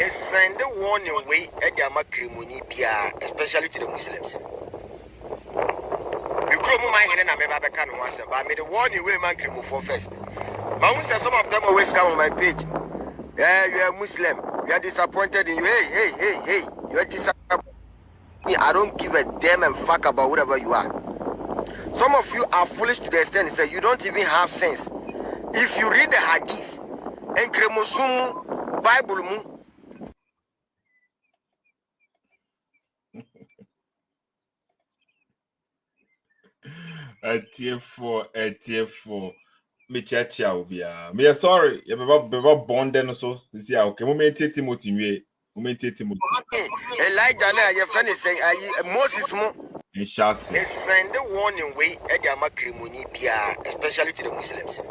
They send the warning way at the Makrimuni Pia, especially to the Muslims. You grow my hand and I never can once, but I made a warning way man can move for first. But some of them always come on my page. Yeah, you are Muslim. You are disappointed in you. Hey. You are disappointed. I don't give a damn and fuck about whatever you are. Some of you are foolish to the extent that you don't even have sense. If you read the hadith, and Kremosumu, Bible mu. A tier for me chacha obia. Me sorry, you be bɔndɛ so. See okay, moment Timothy me. Elijah na your friend is saying Moses mu. In Shasi. They send the warning way at the Makrimuni Pia, especially to the Muslims. You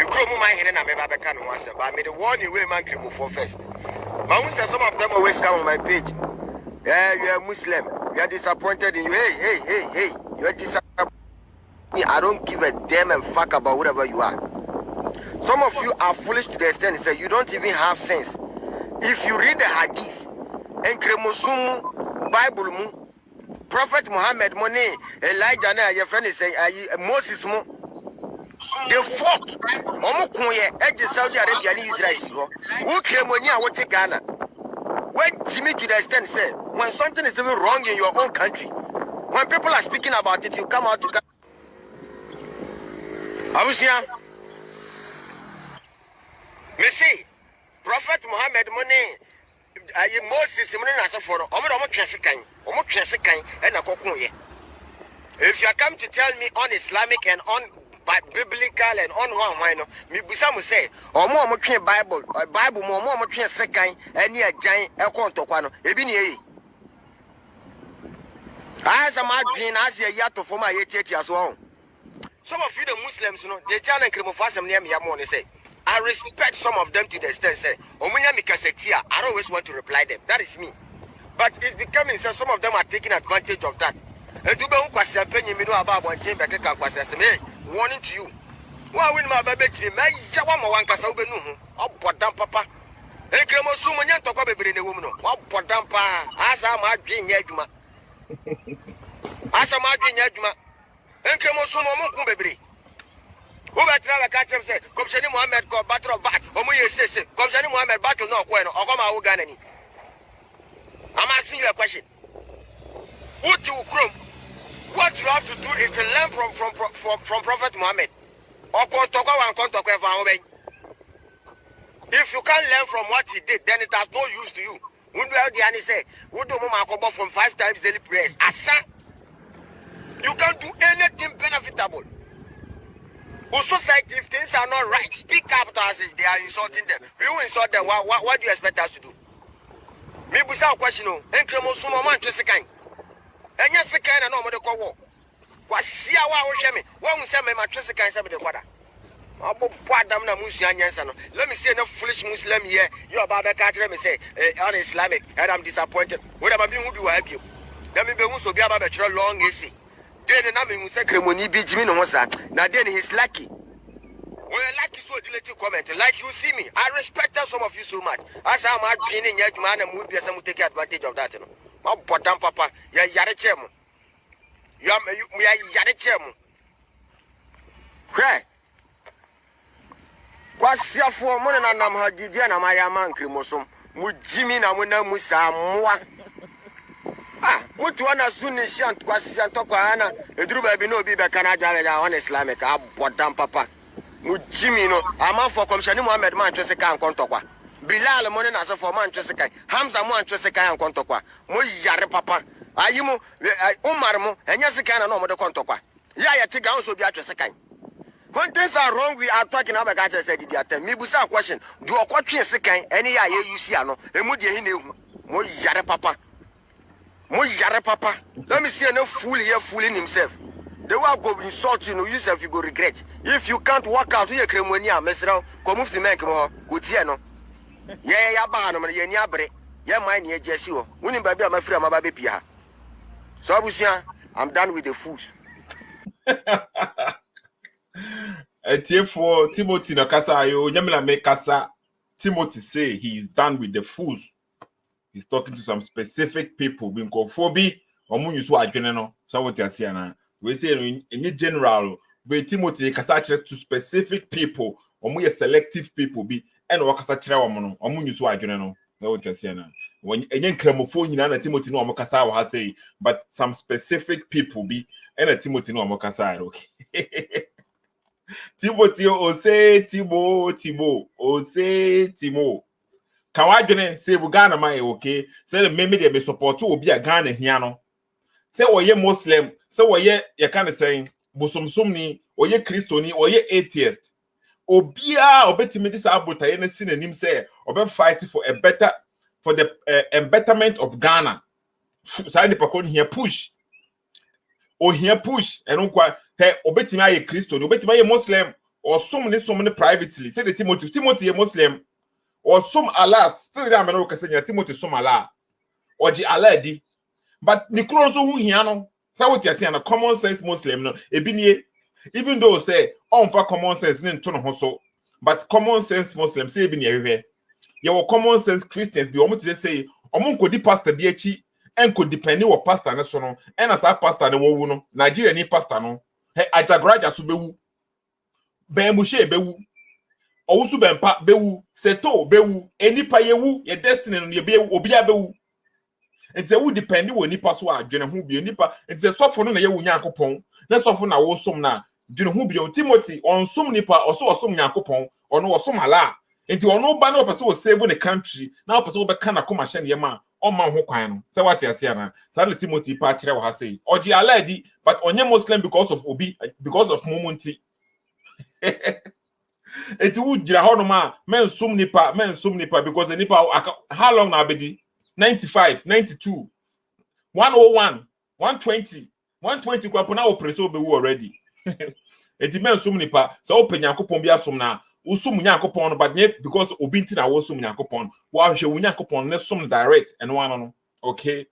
grow my hand and I never can once, but I made a warning way man can move for first. But some of them always come on my page. Yeah, you are Muslim. You are disappointed in you. Hey. You are disappointed. I don't give a damn and fuck about whatever you are. Some of you are foolish to the extent that you don't even have sense. If you read the hadith, and Kremosumu, Bible mu, Prophet Muhammad Mone, Elijah na your friend is saying Moses mu, they fought. Omukunye, edge Saudi Arabia and Israel. Who Kremonia what Ghana? Wait to me to the extent say when something is even wrong in your own country, when people are speaking about it, you come out to Abusia. Me see, Prophet Muhammad Mone, Moses for if you come to tell me on Islamic and on biblical and on one me busamu say omo train Bible mo train second and near giant ekontokwano ebi ni eyi as a madrin as a yato for my 80 as well. Some of you the Muslims they tell and kremofasem near me amone say I respect some of them to the extent say omunya mikasetia I always want to reply them. That is me. But it's becoming so some of them are taking advantage of that. And to be kwase penyi mi no about one thing beke kan kwase me warning to you. Wa win my baby me ya wa ma wan kasa obenu ho. Obodam papa. E kremo su mo nyanto ko bebere ne wom no. Obodam pa asa ma adwen nya adwuma. Asa ma adwen nya adwuma. E kremo su mo kun bebere. Who better like I say, Komshani Mohammed go battle of back, or you say, Komshani Mohammed battle no when or Goma Uganani. I'm asking you a question. What you chrome? What you have to do is to learn from Prophet Muhammad. Or Kontoko and Kontoko. If you can't learn from what he did, then it has no use to you. Wouldn't you say, would do Mama from 5 times daily prayers? Asa, you can't do anything benefitable. Whose society, if things are not right, speak up to us. They are insulting them. We will insult them. What do you expect us to do? Me busa question no. Enkremo sumo man twese kan. Enya sekan na no mo de kowo. Kwasia wa wo hwe me. Wo hu se me ma twese kan se me de kwada. Abo adam na musu anyansa no. Let me say no foolish Muslim here. You about be catch me say on Islamic and I'm disappointed. What am I being who be wa happy? Let me be who so be about be long essay. Then na me hu se kremoni bi jimi no ho sa. Na then he's lucky. Well, like you so delete comment. Like you see me, I respect some of you so much. As I'm being yet man and would be some take advantage of that. My bottom papa, ya yare chemo. You yare chemo. Cry. What's your for money and I'm her Didiana, my man, Crimosum. Would Jimmy and Wina Musa moi? Ah, what one as soon as she and Quasiantokana, a drew baby no be back Canada on Islamic, I bottom papa. Jimmy no, I'm for Komshani Mohammed Manchester and Contokwa. Bilal money as a for Manchester, Hamza Manchester and Contokwa. Mo yare papa. Ayimo, Omarmo, and Yasikan and no the Contokwa. Yeah, take also be at a second. When things are wrong, we are talking about guys said it. Me busa question. Do a question second, any I you see, no, and would you Mo yare papa. Mo yare papa. Let me see no fool here fooling himself. The way go insult you, yourself you go regret. If you can't walk out, you can when you are messing around. Come move to make more good here, no. Yeah, Banam, yeah, bre. Yeah, mine, yeah, Jesse. Winning baby, my friend, my baby, Pia. So, I'm done with the fools. A tear for Timothy Nakasa, you Yamila make Kasa Timothy say he is done with the fools. He's talking to some specific people. Being called phobia, or moon you saw no. So what you're saying, we say in general, but Timothy casatres to specific people, or more selective people be, and or casatra woman, or moon you saw no. So what you're saying. When any gramophone in Timothy no Mokasa has say, but some specific people be, and a Timothy no Mokasa, okay. Timothy, say Timo, say Timo. Can I do say we Ghana my okay? Say the maybe they may support to be a Ghana hiano. Say or ye Muslim, say or ye kind of saying Busum Sumni, or ye Christoni, or ye atheist. Obia or bet me this about any sin and him say, or be fighting for a better for the embetterment of Ghana. Sign the pakon here push. Or here push and unquire hey obeti me a Christian, obeti me a Muslim, or so many privately. Say the Timothy a Muslim. Or some Allah still that man can say Timothy some Allah or G Allah di but the close who hiano so what you saying a common sense Muslim no even though say on for common sense nin to no so but common sense Muslim say be everywhere your common sense Christians be almost say omo ko di pastor bi achi en ko depend wo pastor ne so no en as a pastor ne wo no Nigeria ni pastor no he ajagraja so bewu Ben Moshe bewu Owusu bempa bewu Sethoo bewu enipa yewu ye destiny no ye bewu obi abewu enti wu depend wo nipa so adwene ho bi nipa enti sofo no na ye wu Nyankopon na sofo na wo som na dwene ho bi Timothy on som nipa osom Nyankopon ono osom ala enti ono ba na opese wo save the country na opese wo be kana koma hye ne ma o ma ho kwan no se wate ase ana sa na Timothy pa kire wo ha sei oji ala di but onye Muslim because of obi because of mumunti Eti wu jira ho no ma men sum nipa because the nipa how long na abedi 95 92 101 120 120 kwa pona wo preso be wu already eti men sum nipa so wo Nyankopon bi asom na wo sum Nyankopon no but because obi nti na wo sum Nyankopon wo ahwe wo Nyankopon ne sum direct and one no okay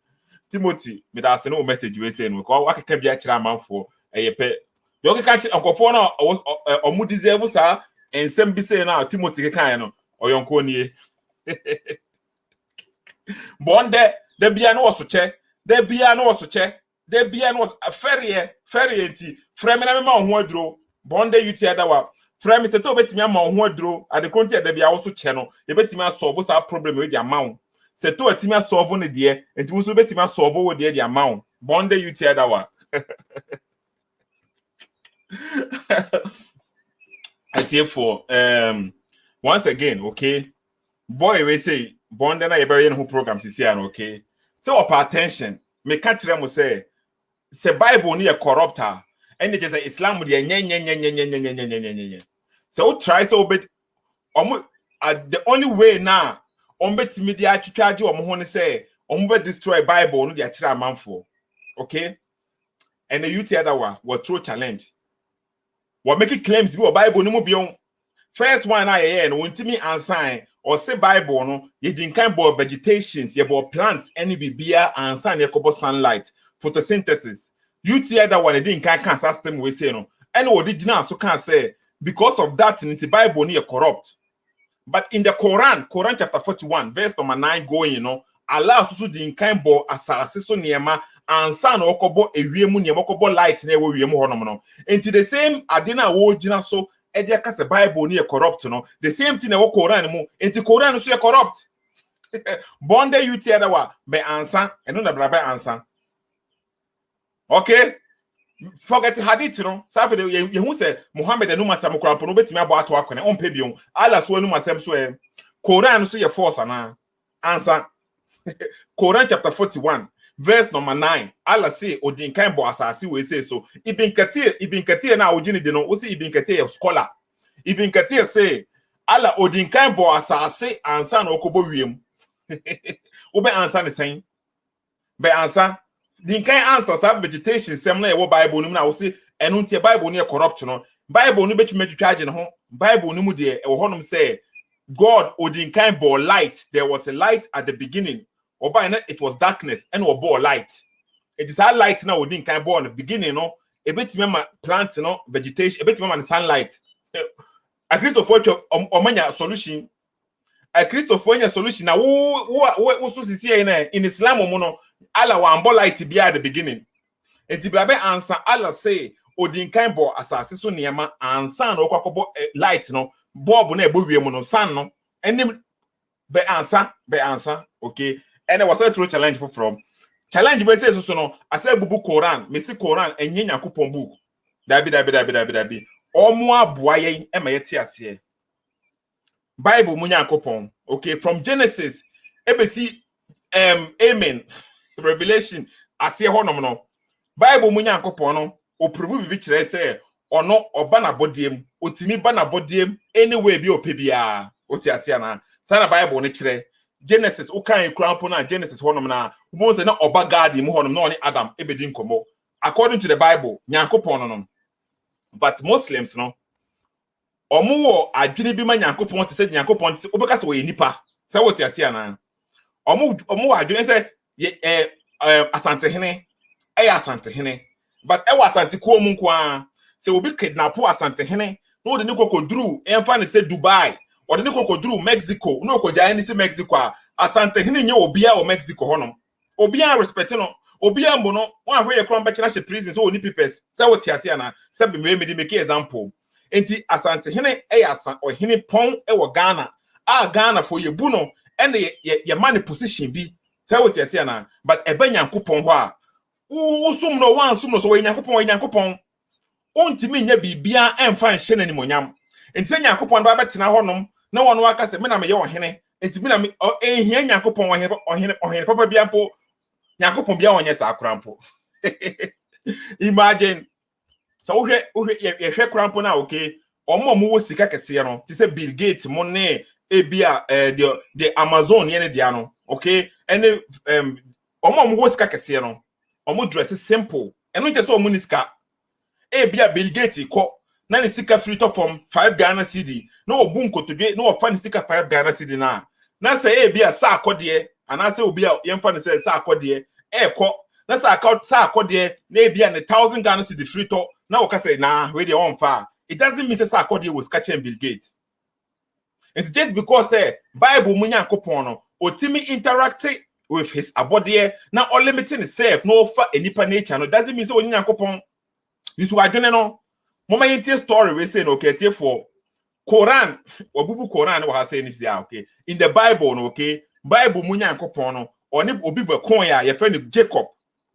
Timothy me da se no message we say no ko wakeka bi a kira amanfo eyepe yo keka ankofo na omu deserve sa and some be saying now Timothy kind no or yonko nie bɔndɛ de bia no so che de bia no so che de bia no ferie enti frame na me ma ho aduro bɔndɛ Uti dawa frame Sethoo betimi ama ho aduro ade konti de bia wo so che no e betimi asolve sa problem we di amawo Sethoo etimi asolve ne de enti wo so betimi asolve wo de amawo bɔndɛ Uti dawa for once again, okay. Boy, we say bond na yebere no program sisi an okay. So pay attention. Me catch them say Bible ni a corrupter. And it is a Islam with nye. So try so bit the only way now bet media charge you omo say omo destroy Bible no dey try manfo. Okay? And the Uti dawa will throw challenge. What make it claims be Bible no mo first one I no ntimi ansan or say Bible no ye din kan bo vegetations ye bo plants any bibia ansan ye kobo sunlight photosynthesis Uti that one din kan system we say no and original so can say because of that in the Bible no corrupt but in the Quran chapter 41 verse number 9 going you know Allah so din kan bo asase so niema ansa na okobo ewiemu niema okobo light na ewiemu honom no into the same adina wo gina so edia ka se Bible ni corrupt no the same thing na wo Quran mu into Quran so corrupt bɔndɛ Uti dawa be ansa eno na bra be ansa okay forget hadith no safe de ye hu se Muhammad enu masam krampo no betimi abo ato akone on pe bion Allah so enu masam so Quran so ye force ana ansa Quran chapter 41 verse number 9 Allah say odin kan bo asase we say so Ibn Kathir na ojini de no o say Ibn Kathir scholar Ibn Kathir say Allah odin kan bo asase ansa na okobo wiem o be ansa ne sen be ansa din kan answer sa vegetation sem na e wo Bible no na o say enu ntie Bible no e corrupt no Bible no betumi twitwaje ne ho Bible no mu de e wo honom say God odin kan bo light there was a light at the beginning it was darkness and we bore light. It is our light now we didn't kind born the beginning, no. A bit remember plants, no vegetation, a bit remember sunlight. A bit of what omanya solution. a Christopher solution na wo so sisi in Islam mo no Allah wa ambo light be at the beginning. Enti blabe answer Allah say odinkan bo asase so niema ansa na okwakobo light no bulb na ebo wiem no sun no enim be answer okay. And I was a true challenge from challenge be say so no asa bubu Quran me si Quran enye Yakobon book dabi omo aboaye e ma yete ase Bible mu Yakobon okay from Genesis ebesi amen Revelation ase honom no Bible mu Yakobon no oprovu bibi kire say ono oba na bodiem otimi ba na bodiem anyway bi opebia oti ase na sana Bible ne kire Genesis ukan krampo na Genesis honom na wo say na oba garden mu honom na oni Adam ebedi nkomo according to the Bible Yakobon no but Muslims no omo wo adwene bi ma Yakobon te say Yakobon te obeka se wo nipa say what ase na omo wo adwene say asantehene asantehene but e wa asante ko mu nko a say obi kidnap asantehene no de ne kokodru emfa ne say Dubai or the kokodru Mexico no ko jai ni say Mexico asantehene nye obia o Mexico honom obia respect no obia mbo no wan hwe ye kron be kina she prison so oni papers say what ase na say be me make example enti asantehene asan o hene pon e wo Ghana Ghana for ye bu no and ye man position bi say what ase na but eba Yakobon ho a usum no wan sum no so Yakobon ontimi nya bibia emfa nhye nanimonyam enti Yakobon ba betena honom na wono aka se me na me ye ohene enti me na me ehia Yakobon ohene papa bia mpo Yakobon bia onye sa akrampo imagine so ye hwe krampo na okay omo wo sika kese no ti se Bill Gates mo ne ebia the Amazon ye ne dia no okay and omo wo sika kese no omo dress simple eno je so omo ni sika ebia Bill Gates ko na ni sika free to from 5 Ghana cedi no obu nkotodwe no ofa ni sika 5 Ghana cedi na say ebia sa akode ana say obi a yemfa ni say sa akode ko na sa akode na ebia ne 1000 Ghana cedi free to na oka say na we dey on fa it doesn't mean say sa akode was catching Bill Gates. It's just because Bible mu Yakobon no otimi interact with his abode na all limiting itself no for enipa nature no doesn't mean say onye Yakobon this wa dwene no mama yentie story we say no okay tie for Quran obubu Quran wa say ni say okay in the Bible no okay Bible mu Yakobon no oni obi be kon ya ye friend Jacob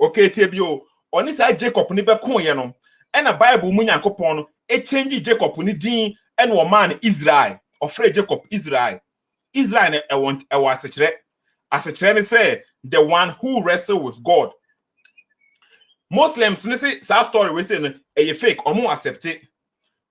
okay tie bi o oni say Jacob ni be kon ye no e na Bible mu Yakobon no e change Jacob ni din e no man Israel ofre Jacob Israel ne e want e wa asechire ni say the one who wrestle with God. Muslims ni say sa story we say no e fake omo accept it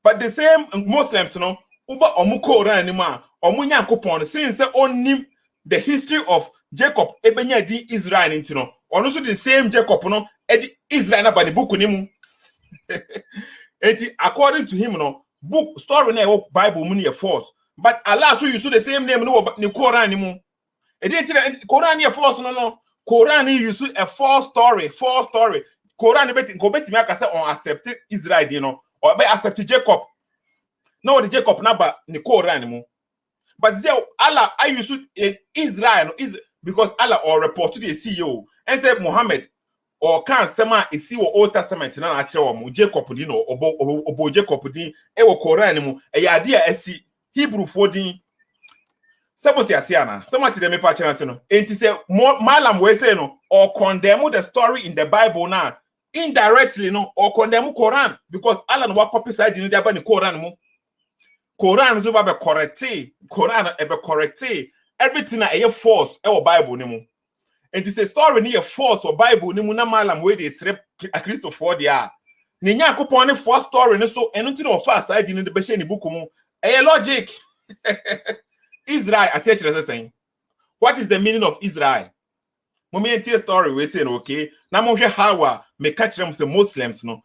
but the same Muslims no uba omo Quran ni ma omo Yakobon since say onim the history of Jacob ebenya di Israel nti no ono so the same Jacob no e di Israel na ba the book ni mu eti according to him no book story na Bible mu ni false but Allah so you the same name no ni Quran ni mu e di Quran ni false no Quran ni use a false story Quran beti me aka say on accept Israel di no or be accept Jacob no the Jacob na ba ni Quran ni mu but say Allah I use Israel is because Allah or report to the CEO and say Muhammad or can sema isi wo Old Testament na na kire wo mu Jacob di no obo Jacob di e wo Quran ni mu e ya dia esi Hebrew for din saboti asiana somati dem pa chance no enti say Mallam we say no or condemn the story in the Bible now indirectly no or condemn Quran because Allah no wa copy side ni dia ba ni Quran mu Quran so ba be correct Quran e be correct everything na e false e wo Bible ni mu enti say story ni e false or Bible ni mu na Mallam we dey srep a Christopher dia ni Yakobon ni false story ni so enu ti no fa side ni de be she ni book mu e logic Israel I say saying what is the meaning of Israel moment story we say okay na mo hwe how me catch them say Muslims no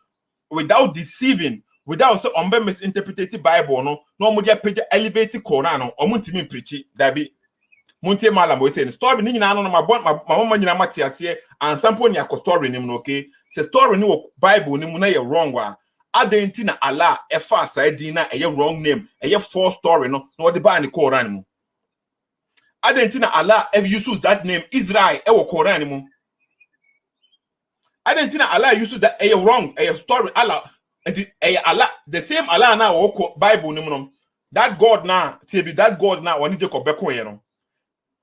without deceiving without so on misinterpreting Bible no mo dia page elevate Quran no o ntimi preach that be muntie Mallam we say story ni nyina no ma mama nyina mate ase and sample ni story ni no okay say story ni Bible ni mu na ye wrong wa adenti na Allah e fa side na e wrong name e false story no the ba ni Quran mu Adentina Allah ever uses that name Israel ewo Quran mu. Adentina Allah uses that wrong story Allah Allah the same Allah now wo Bible ni mu. That God now say be that God now oni Jacob beko ye no.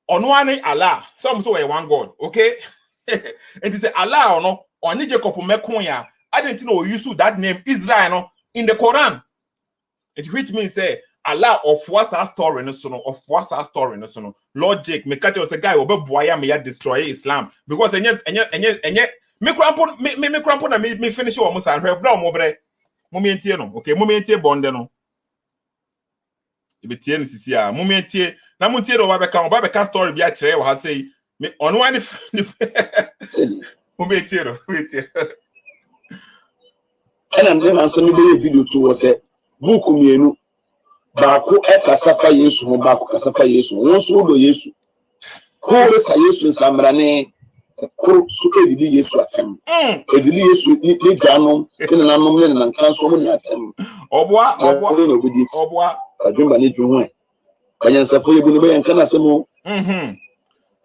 Ono ane Allah some so one God, okay? And say Allah ono oni Jacob meko ya. Adentina o use that name Israel no in the Quran. It which means say Allah of what's our story no so no of what's our story no so no logic me catch us a guy obe boya me ya destroy Islam because enye me crampo na me finish o mo san hwe bra mo bre mo me entie no okay mo me entie bɔndɛ no e be tie no sisi a mo me entie na mo entie do ba be ka story bi a kire wo ha sei me ono ane mo me entie no me entie and then answer me the video to was a book mienu baako kasafa Yesu ho baako kasafa Yesu won so do Yesu ko be sa Yesu nsamrane ko so edidi Yesu atem edidi Yesu ni gano ni nanom ni nankan so mo ni atem oboa adwumba ni dwun kanyansafo yebu ni be yanka na semo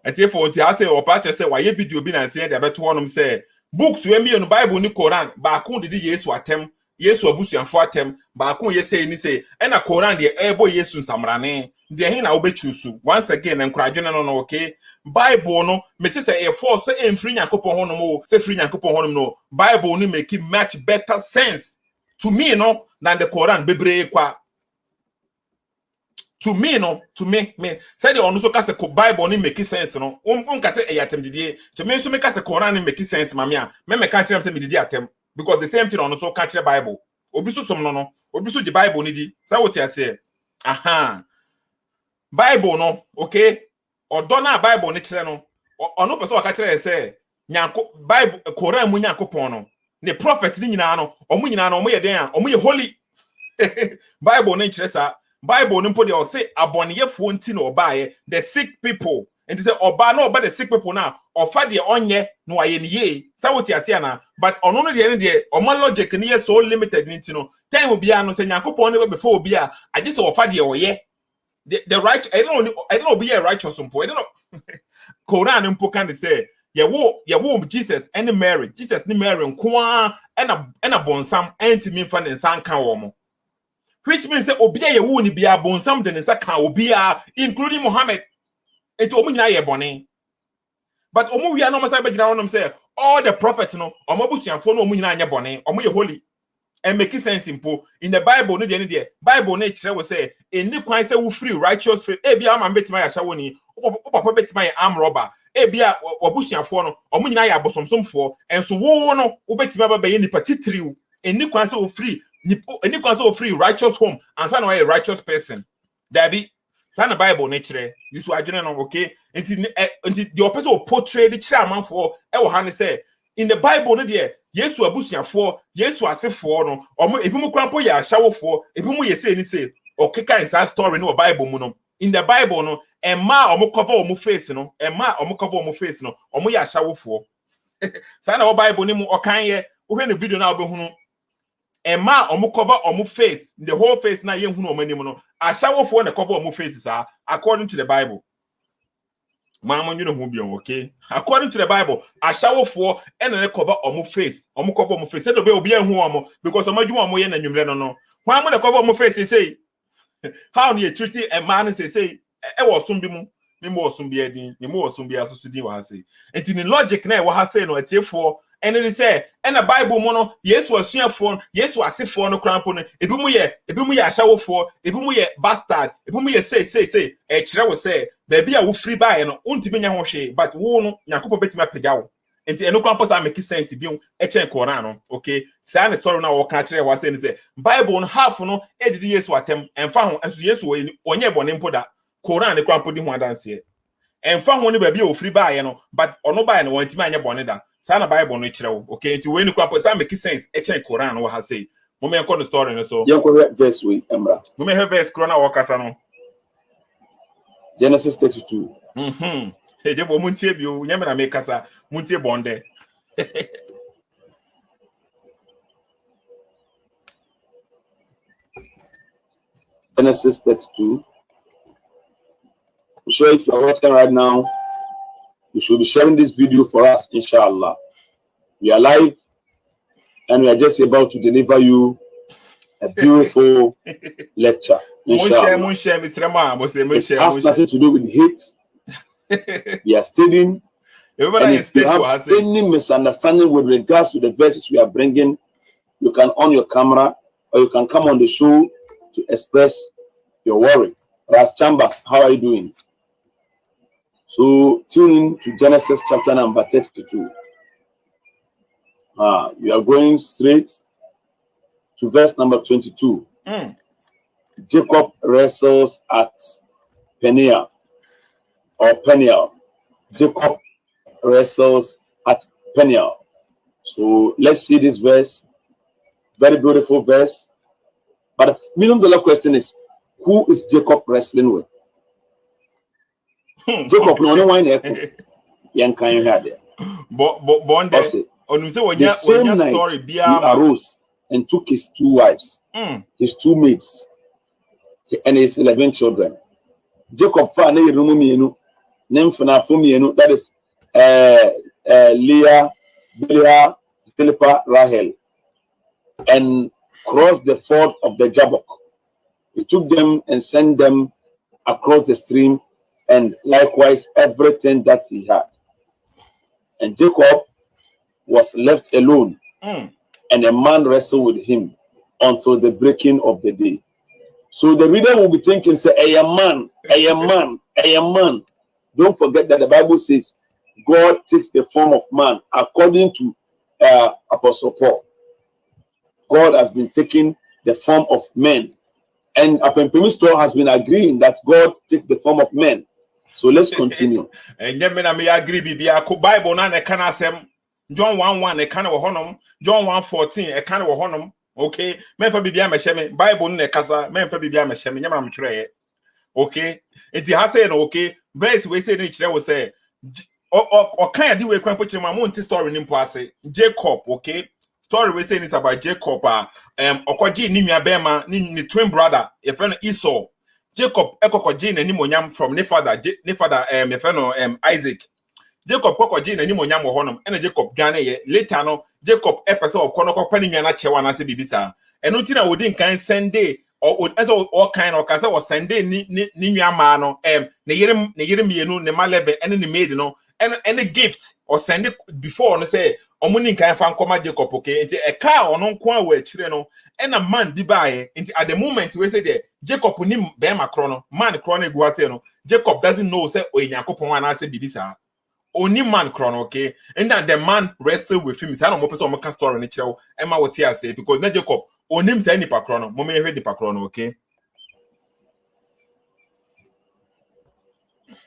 etie for nti ase opa che se waye video bi na nse de beto honom se books we mi no Bible ni Quran baako didi Yesu atem Yesu abusuanfo atem baako ye say ni say na Quran de ebo Yesu nsamrane de hin na obechusu once again encourage no okay Bible no me say e force say emfiri Nyankopon honom o say free Nyankopon honom no Bible ni make much better sense to me no than the Quran bebre kwa to me no to me say the ono so ka say Bible ni make sense no ka say e atem didie to me so me ka say Quran ni make sense ma me ka tell say me didie atem because the same thing on so catch the Bible obi so som no obi so the Bible ni di say what you say Bible no okay odo na Bible ni kire no ono person ka kire say nyanko Bible Quran mu Nyankopon no the prophet ni nyina no omu nyina no omu ye den a omu ye holy Bible ni kire sa Bible ni mpo de o say aboneyefo nti na obaye the sick people and say oba na oba the sick people na ofa de onye no aye ni ye say what you say na but ono no de omo logic ni so limited nti no time obi a no say Nyankopon ne before obi a age say ofa de oye the right I don't know be a righteous mpo I don't know Quran mpo can say ye wo Jesus and Mary Jesus ni Mary nko na bonsam antimi mfa ne nsan kan wo mo which means say obi a ye wo ni bia bonsam de ne nsan kan obi a including Muhammad enti omu nyina ye bone but omu wi anom say be gina wonom say all the prophets no omo busuanfo no omu nyina anya bone omu ye holy and make sense impo in the Bible no de Bible no kire we say any kwan say we free righteous faith e bia am betima ya shawo ni papa betima ya am robber e bia obusuafo no omu nyina ya bosomsomfo enso wo no wo betima ba be nipa titiriu any kwan say we free any kwan say we free righteous home and say no a righteous person that be sana Bible no kire this wa adwene no okay nti the person portray the kire amanfo e wo ha ne say in the Bible no de Yesu abusuafo Yesu asefo no omo ebimu krampo ya ashawofo ebimu ye say ni say okeka inside story no Bible mu no in the Bible no emma omo cover omo face no omo ya ashawofo say na Bible ni mu okan ye wo hwe no video na obehunu emma omo cover omo face the whole face na ye hunu omo anim no ashawofo na cover omo faces according to the Bible. Mama you know who be okay according to the Bible ashawofo and na cover omo face say do be obi ehu omo because omadwu omo ye na nwumre no why mo na cover omo face say how you treat a man say e wo som bi mu me mo som bi adin me mo som bi asoso din wa say enti ni logic na e wa say no atiefo and it say and the Bible mo no Yesu asuafo Yesu asefo no krampo no ebi mu ye ashawofo ebi mu ye bastard ebi mu ye say e kire wo say baby a wo free buy no untimi nya ho hwe but wo no Nyankopon betima pagya wo enti eno krampo sa make sense bi e chen Quran no okay say an story na wo ka kire wa say ni say Bible no half no e didi Yesu atem emfa ho enso Yesu onye bone mpoda Quran ne krampo di ho adanse emfa ho ne baby a wo free buy no but ono buy no wantimi anya bone da sana Bible no kire wo okay enti we ni krampo sa make sense e chen Quran no ha say mo me enko the story no so yanko verse we emra mo me verse corona wo kasa no Genesis 32 Eje bo muntie bi o nyame na me kasa muntie bɔndɛ Genesis 32 I'm sure if you're watching right now, you should be sharing this video for us, inshallah. We are live and we are just about to deliver you a beautiful lecture. Inshallah. It has nothing to do with hate. We are studying. And if you have any misunderstanding with regards to the verses we are bringing, you can on your camera or you can come on the show to express your worry. Ras Chambers, how are you doing? So tune in to Genesis chapter number 32. We are going straight to verse number 22. Jacob wrestles at Peniel. Jacob wrestles at Peniel. So let's see this verse. Very beautiful verse. But the million-dollar question is, who is Jacob wrestling with? Jacob, no one young can you have there. Bɔndɛ. The same night he arose and took his 2 wives, his 2 maids, and his 11 children. Jacob found a room, that is Leah, Bilhah, Zilpah, Rahel, and crossed the ford of the Jabbok. He took them and sent them across the stream, and likewise everything that he had. And Jacob was left alone, and a man wrestled with him until the breaking of the day. So the reader will be thinking, say, a man. Don't forget that the Bible says God takes the form of man according to Apostle Paul. God has been taking the form of men. And Apempemi Store has been agreeing that God takes the form of men. So let's continue. And I agree, Bible na ne kana asem. John 1:1 e kana wo honom. John 1:14 e kana wo honom. Okay, memfa bibia mehye Bible ne kasa, memfa bibia mehye me nyama mtwereye. Okay, enti ha say no okay, verse we say no kire wo say o kan ade we kwan pochire ma monti story ni mpo ase. Jacob, okay? Story we say is about Jacob okoji ni nua bema ni twin brother, your friend Esau. Jacob ekokoji na nimonyam from ne father me friend Isaac. Jacob kokoji na nimonyam wo honom ena Jacob dwane ye later no Jacob epese okono kokpa ni nua na chewa na se bibisa eno ti na wodi nkan Sunday or all kind of kasa was Sunday ni nua ma no ne yere mienu ne malebe ene ne maid no any gift or send it before no say omuni nkan fa nkoma Jacob okay nti e car ono nko a we kire no ena man di bae nti at the moment we say there Jacob ni be makro no man kro no egu ase no Jacob doesn't know say oyankopon ana say bibisa only man chrono, okay, and that the man wrestled with him. I don't know what person story in the show. Emma what he say because not Jacob. Only him say ni pa chrono. Mommy read the pa chrono, okay.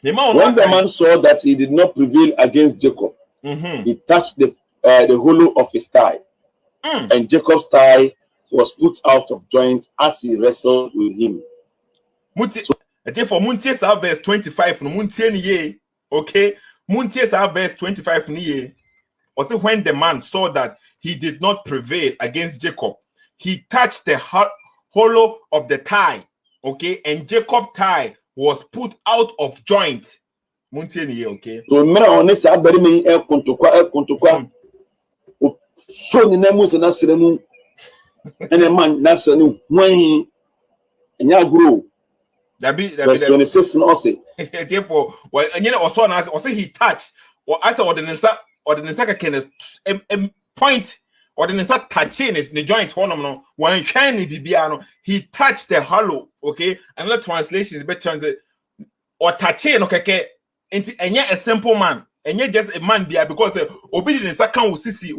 When the man saw that he did not prevail against Jacob, he touched the hollow of his thigh, and Jacob's thigh was put out of joint as he wrestled with him. For Muntie verse 25 from Muntie ye, okay. Muntie verse 25 niye. Also, when the man saw that he did not prevail against Jacob, he touched the hollow of the thigh, okay, and Jacob's thigh was put out of joint. Muntie niye, okay. So mera onese abere me kontokwa so ni nemu se na seremu ene man na seremu hwan enya grow. Verse 26 no say therefore well also na also he touched or as ordinance ka ken point ordinance touching is the joint honum no when shine bibia no he touched the hollow, okay. Another translation is better say or touching no keke enti enye a simple man enye just a man there because obedience kan usisi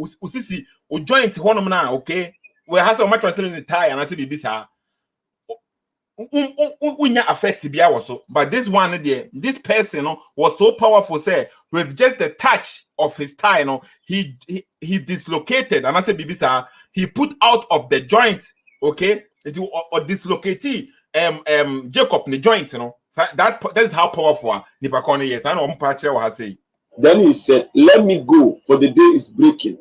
o joint honum na, okay. We has so much translation the tie and I say bibisa unya affect bia also, but this one there, this person was so powerful, say with just the touch of his thigh, he dislocated, and I say bibisa, he put out of the joint, okay, or dislocate Jacob the joint, so that is how powerful Nipakone is. I know what say. Then he said, "Let me go, for the day is breaking."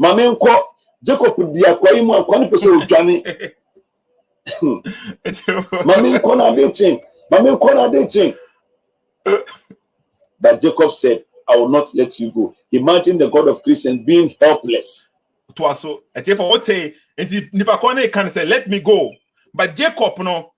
Mamenko Jacob dia kwa imu akwani pese ujani. Mami kona dating. But Jacob said, I will not let you go. Imagine the God of Christians being helpless. To us, so for what say, and Nipakone can say, let me go. But Jacob, no,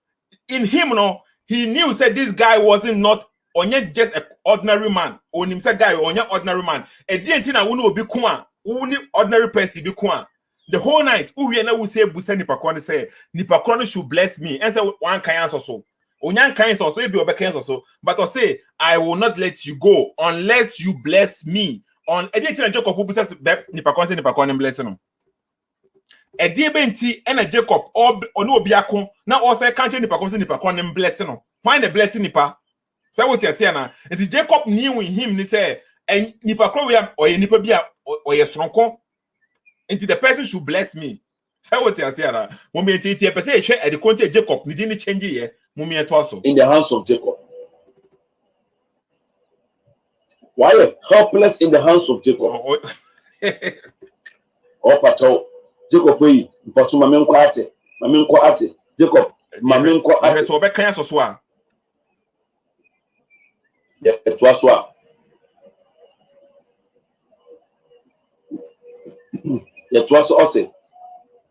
in him, no, he knew said this guy wasn't not only just an ordinary man. On him said guy, only ordinary man. A dientina wunu be kwa, only ordinary person be kwa. The whole night, we will say, Busa Nipakone say, Nipakone should bless me. And say one kind or so. Onyan kind so be obekens also. But I say, I will not let you go unless you bless me. On a dientina Jacob who says Nipakone blessing him. A dear Benti and a Jacob or no biako now also can't nipa blessing no. Find the blessing nipa. Say what you say na. And Jacob knew in him he say and nipa or nipa bia or ye sonko. And the person should bless me. Say what you say na. Mummy enti person e hwe e de konti Jacob ni didn't change here. Mummy eto aso. In the hands of Jacob. Why helpless in the hands of Jacob? Oh, pato. Jacob wey but mama nko ate Jacob mama nko ate so be kan so a yeah it was so it was also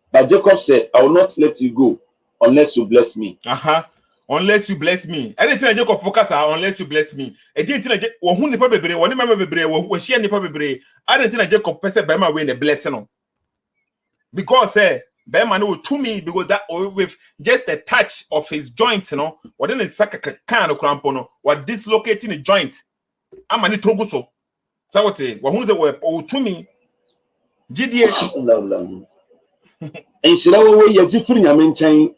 but Jacob said I will not let you go unless you bless me unless you bless me anything Jacob focus unless you bless me e dey tin wo hu nipa bebre wo ni mama bebre wo hia nipa bebre anything Jacob pese be ma we na blessing no. Because Beman will to me because that with just the touch of his joint, you know, what then is kind of crampono, what dislocating the joint. I'm an itoguso. So what who's the word to me? GDA. And Shira way you're different, I mean, chain.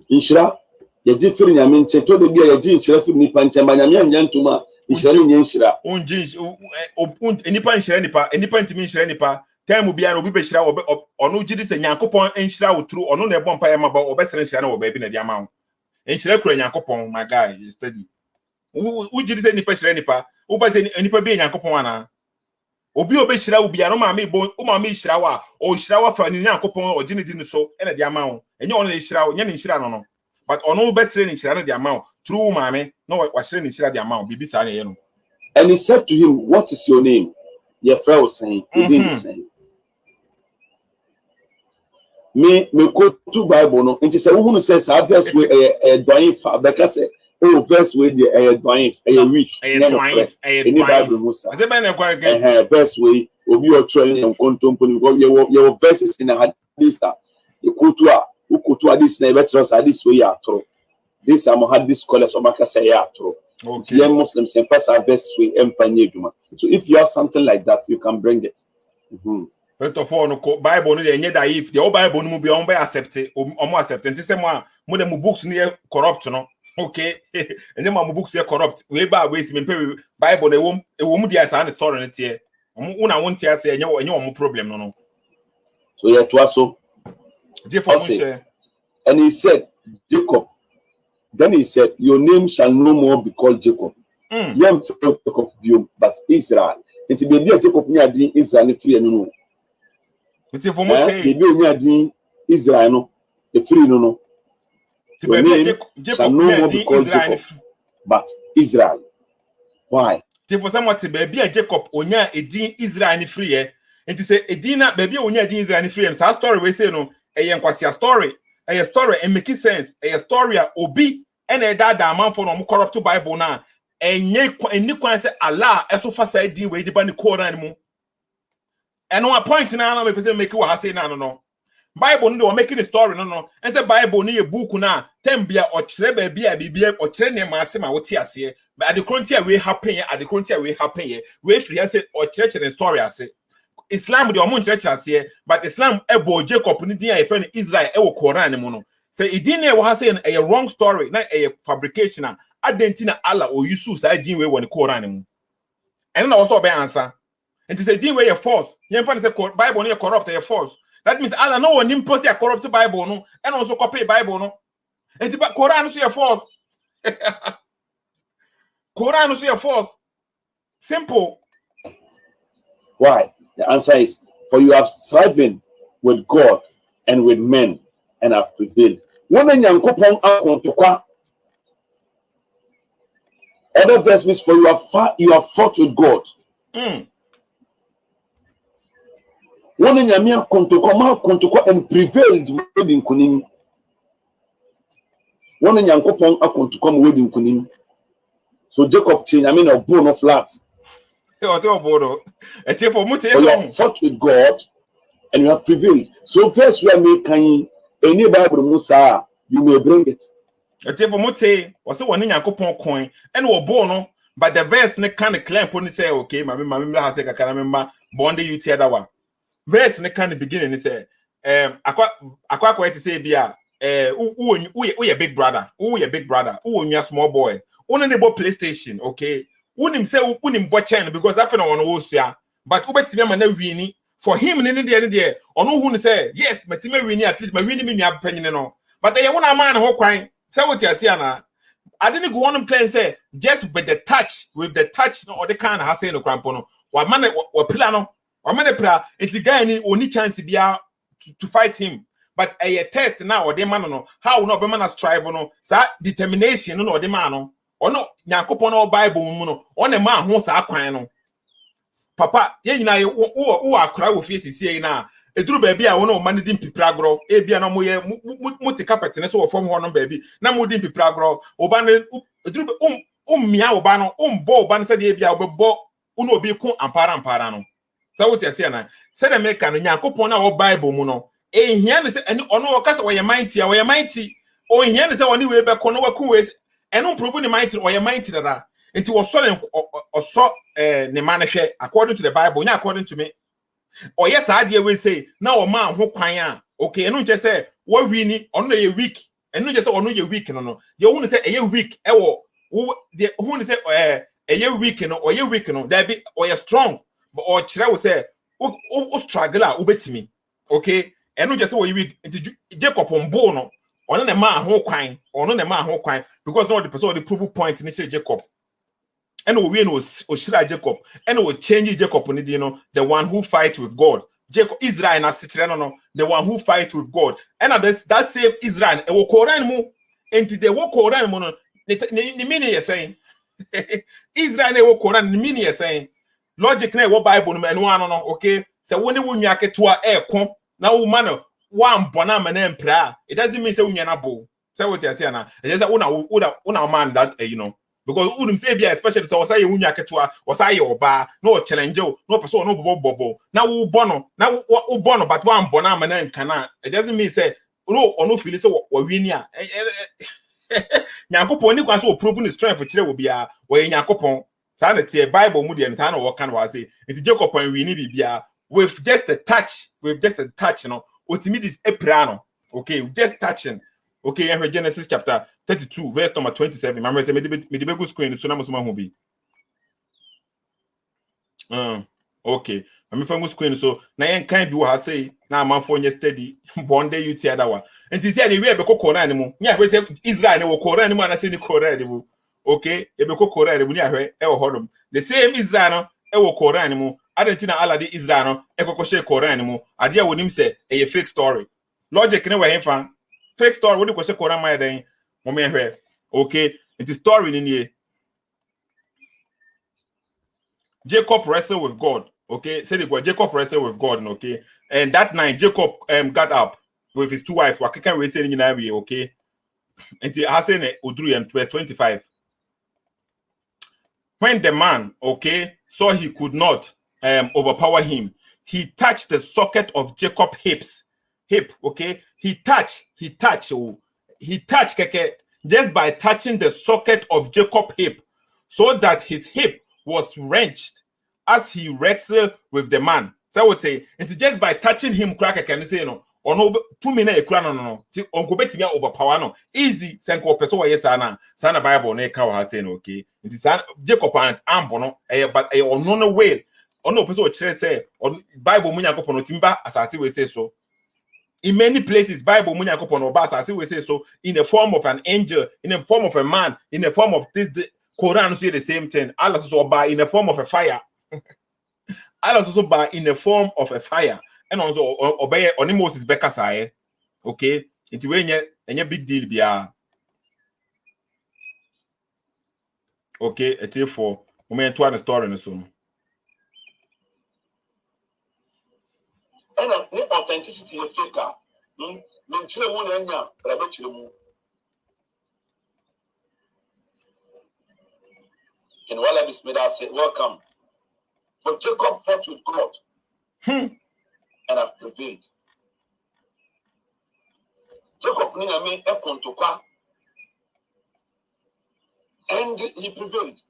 In Shira, you're different, I mean, to the beer, you're jeans, Shira, Nipan, Yantuma, is sharing Shira. Un jeans, any pan Sherenipa, any pan to me Sherenipa. Time be an obi shira or no jidi se Yankopon enshira through or no ne bompa yama ba obesere shira na obabi na dia ma ho enshira kura Yankopon my guy you study who jidi se nipa shira nipa who ba se nipa be Yankopon ana obi obeshira obi ano ma me bo o ma me shira wa o shira wa fa ni Yankopon o jini di so e na dia ma ho enye ono ne shira nya ne shira no but ono obesere ni shira na dia ma ho through ma me no wa shira ni shira dia ma ho bibi sa na ye no. And he said to him, what is your name? Your friend was saying, he didn't say. Me quote to Bible no and she said who says verse we doing for because oh verse we doing week any Bible musa verse we obi o training and contemporary because your verses in a hadith you quote to this na better this way ya through this am had this scholars o maka say ya through okay Muslims emphasize verse we empanye juma so if you have something like that you can bring it. First of all, no Bible no dey that if the Bible no be on by accept nti say mo dem books no corrupt no okay and them mo books corrupt we ba we si me Bible no ewom dia sa na story no tie una won tie say enye wo problem no so yeah to also share. And he said Jacob, then he said your name shall no more be called Jacob yam Jacob but Israel it be Jacob nya din Israel free no. It's for me say Israel no the free no Jacob no Israel but Israel why for someone to baby Jacob onya edin Israel ni free and say edina baby onya edin Israel ni free and so story we say no a story and make sense a story obi and a dada man for no corrupt Bible na enye any kwan say Allah eso fa say edin we di ba ni Quran mu. And one point now, I'm going make you say no. Bible no making a story no. And the Bible ni a book na tembia or trebe bia or trene masema what here say. But at the frontier we happen at the frontier we happen here. We free say or church and story I say. Islam the omun church say, but Islam ebo Jacob ni dia e friend Israel e wo Quran mo no. Say e din e wo say a wrong story na a fabrication na adentina Allah or Yusuf say din we won Quran mo. And na also be answer. And to say, din where you're false. You find the Bible no corrupt, you're false. That means Allah no one impose a corrupt Bible no, and also copy Bible no. And the Quran so you're false. Quran so you're false. Simple. Why? The answer is for you have striven with God and with men and have prevailed. Woman Yankopon akontokwa Other verse means for you have fought with God. One in Yamia Kontoko and prevailed wedding kunim. One in Yankopon Akontoko wedding kunim. So Jacob chain, I mean a bone of flats. You have fought with God and you have prevailed. So first we are making any Bible Musa, you may bring it. Was one in Yankopon coin and were born, but the verse ne kind of clamp when say, okay, my has a can remember bɔndɛ Uti dawa. Verse ne kind of beginning say, I quite to say, Bia, who your big brother, who your big brother, who your small boy, only the PlayStation, okay. Unim say unim bɔkyɛn because after no one was here, but ubetime man wini for him in the end there. Ono who say yes, metime wini at least my wini me nua penyin no. But I want a man ho kwan. Say what you see na. I didn't go on and play and say just with the touch no or the kind of say no crampo no. Wa man wa plan no. Wa man plan it's guy ni only chance bia to fight him. But a test now or the man no how no be man strive no. Sa determination no or the man no. Ono Nyankopon no Bible mu no on a man ho sa kwan no papa ye nyina wo akra wo fie sisi na eduru ba bia wo no man din pipra agro e bia na mo ye muti carpet ne so wo fom ho no ba bi na mo din pipra agro oba ne eduru mia oba no bo oba ne se de bia obebo uno obi ku ampara no sa wo tie se na se de meka no Nyankopon na wo Bible mu no e hia ne se ono wo kasa wo ye mighty o hia ne se woni we be ko no wa ku we and no prove the mighty or your mighty that into was so or so ne man according to the Bible, not according to me. Or yes, idea will say now a man who kwan okay, and no just say what we need on a week, and no just on your week no. You want to say a year week, who say a year week or your week no, there be or you're strong, but or Chira will say struggle ubet me, okay, and no just say week into Jacob on bono. On the man who crying, on the man who crying, because no the person the proof point in Jacob. And we know Oshira Jacob, and we change Jacob on the one who fight with God. Jacob Israel na no, the one who fight with God. And that save Israel, and we Koran mu, and the walk Koran mu, the meaning is saying Israel ne walk Koran, the meaning is saying logic ne what Bible and one no, okay. So when you nyake to a come now man. One bonam and prayer. It doesn't mean say we na bo. Say what you say na. It just una man that you know because who say be especially so say you nya ketua or say oba no challenge no person no bobo. Now we bono but one bonam and kana. It doesn't mean say no or no feel say we win ya. Nyankopon ni kwan so prove the strength kire wo bia we Nyankopon. Say na tie Bible mu de say na wo kan wa say. It Jacob and we ni bibia with just a touch, you know. Ultimate is eprano. Okay, just touching. Okay, and Genesis chapter 32, verse number 27. Remember, say, me go screen so na musuma ho bi. Okay. I'm from screen so na yen kan bi wo ha say na amanfo nye steady bɔndɛ Uti dawa. Enti say na we be kokɔ na animu. Nya hwe say Israel na wo kɔ na animu ana say ni kɔ na animu. Okay, e be kokɔ na animu ni ahwe e wo hodom. The same Israel no e wo kɔ na animu. Adentina alade Israel no ekokoshe Koran mu ade a wonim se a fake story logic ne we hemfa fake story wodi koshe Koran ma den mo me hwe okay it is story ni nie Jacob wrestled with God okay say the Jacob wrestled with God okay and that night Jacob got up with his two wives wakeka we say ni na we okay enti hasen oduru and verse 25 when the man okay saw he could not overpower him, he touched the socket of Jacob's hip, okay? He touched, keke, just by touching the socket of Jacob's hip, so that his hip was wrenched as he wrestled with the man. So I would say, it's just by touching him, crack, can you say, no, or no, 2 minutes, no, uncle Betty overpower, no, easy, senko, person, yes, sana Bible, ne, cow has saying, okay? It is Jacob and Ambono, but a no way. Ono person o chere say on Bible mu Nyankopon no timba asase we say so in many places Bible mu Nyankopon no ba asase we say so in the form of an angel in the form of a man in the form of this the Quran say the same thing Allah so ba in the form of a fire Allah so ba in the form of a fire and also obey on Moses bekasa okay it we enye big deal bia Okay, a tip for women to the story and so. And authenticity of faker. And while I was made, I said, welcome. For Jacob fought with God and have prevailed. Jacob knew me a contoka and he prevailed.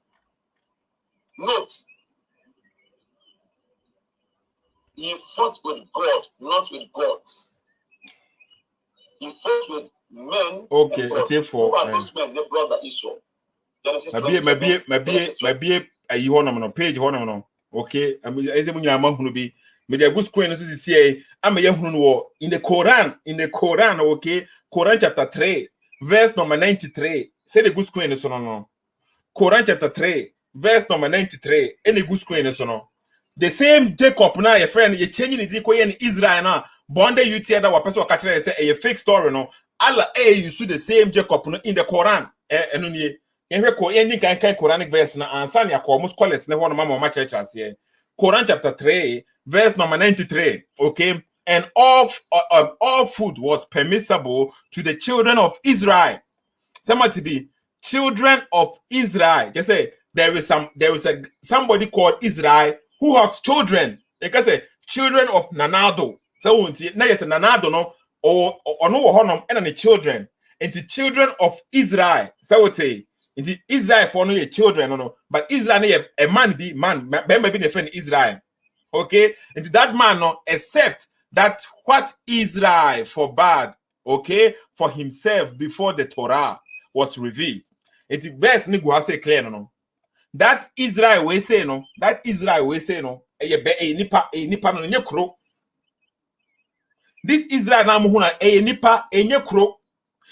Note, he fought with God, not with gods. He fought with men. Okay, a tip for who are those men, the brother Esau. Maybe a page one. Okay, I mean, as a young be. Maybe a good screen is here. I'm a young in the Quran, okay, Quran chapter 3, verse number 93. Say the good screen is on. Quran chapter 3, verse number 93. Any good screen is on. The same Jacob now, your friend, you're changing the in Israel now. Bɔndɛ Uti that wa person catch say a fake story no. Allah you see the same Jacob in the Quran. Enunye. Ehwe ko any kind Quranic verse na answer ya ko almost scholars na one mama church as here. Quran chapter 3, verse number 93. Okay, and all food was permissible to the children of Israel. Somebody be children of Israel. They say there is somebody called Israel who has children. They can say children of Nanado. So now yes, Nanado no or no honor and the children. And the children of Israel. So would say in Israel for no children no, but Israel a man be the friend Israel. Okay, and that man no accept that what Israel forbade, okay, for himself before the Torah was revealed. It's the best ni go say clear no. That Israel we say no, nipa no nye kro. This Israel na mo na nipa enye kro.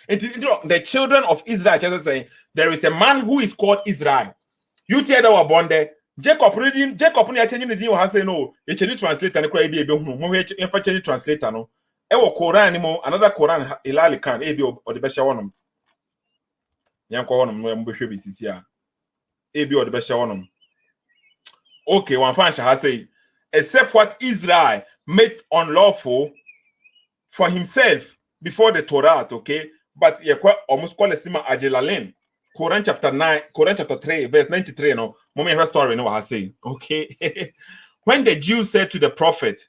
The children of Israel just say there is a man who is called Israel. You tell that wa bɔndɛ Jacob reading Jacob ni changing the name wa say no, e change translator ni kura e be hunu mo e fa change translator no. E wo Quran ni mo another Quran ilali kan e be o de be hye wonom. Yanko wonom no mo hwe bi sisi a. E be o de be hye wonom. Okay, one fan shall say except what Israel made unlawful for himself before the Torah, okay? But you almost call it Sima Ajelalen. Quran chapter 3, verse 93. No, moment story no I say. Okay. When the Jews said to the prophet,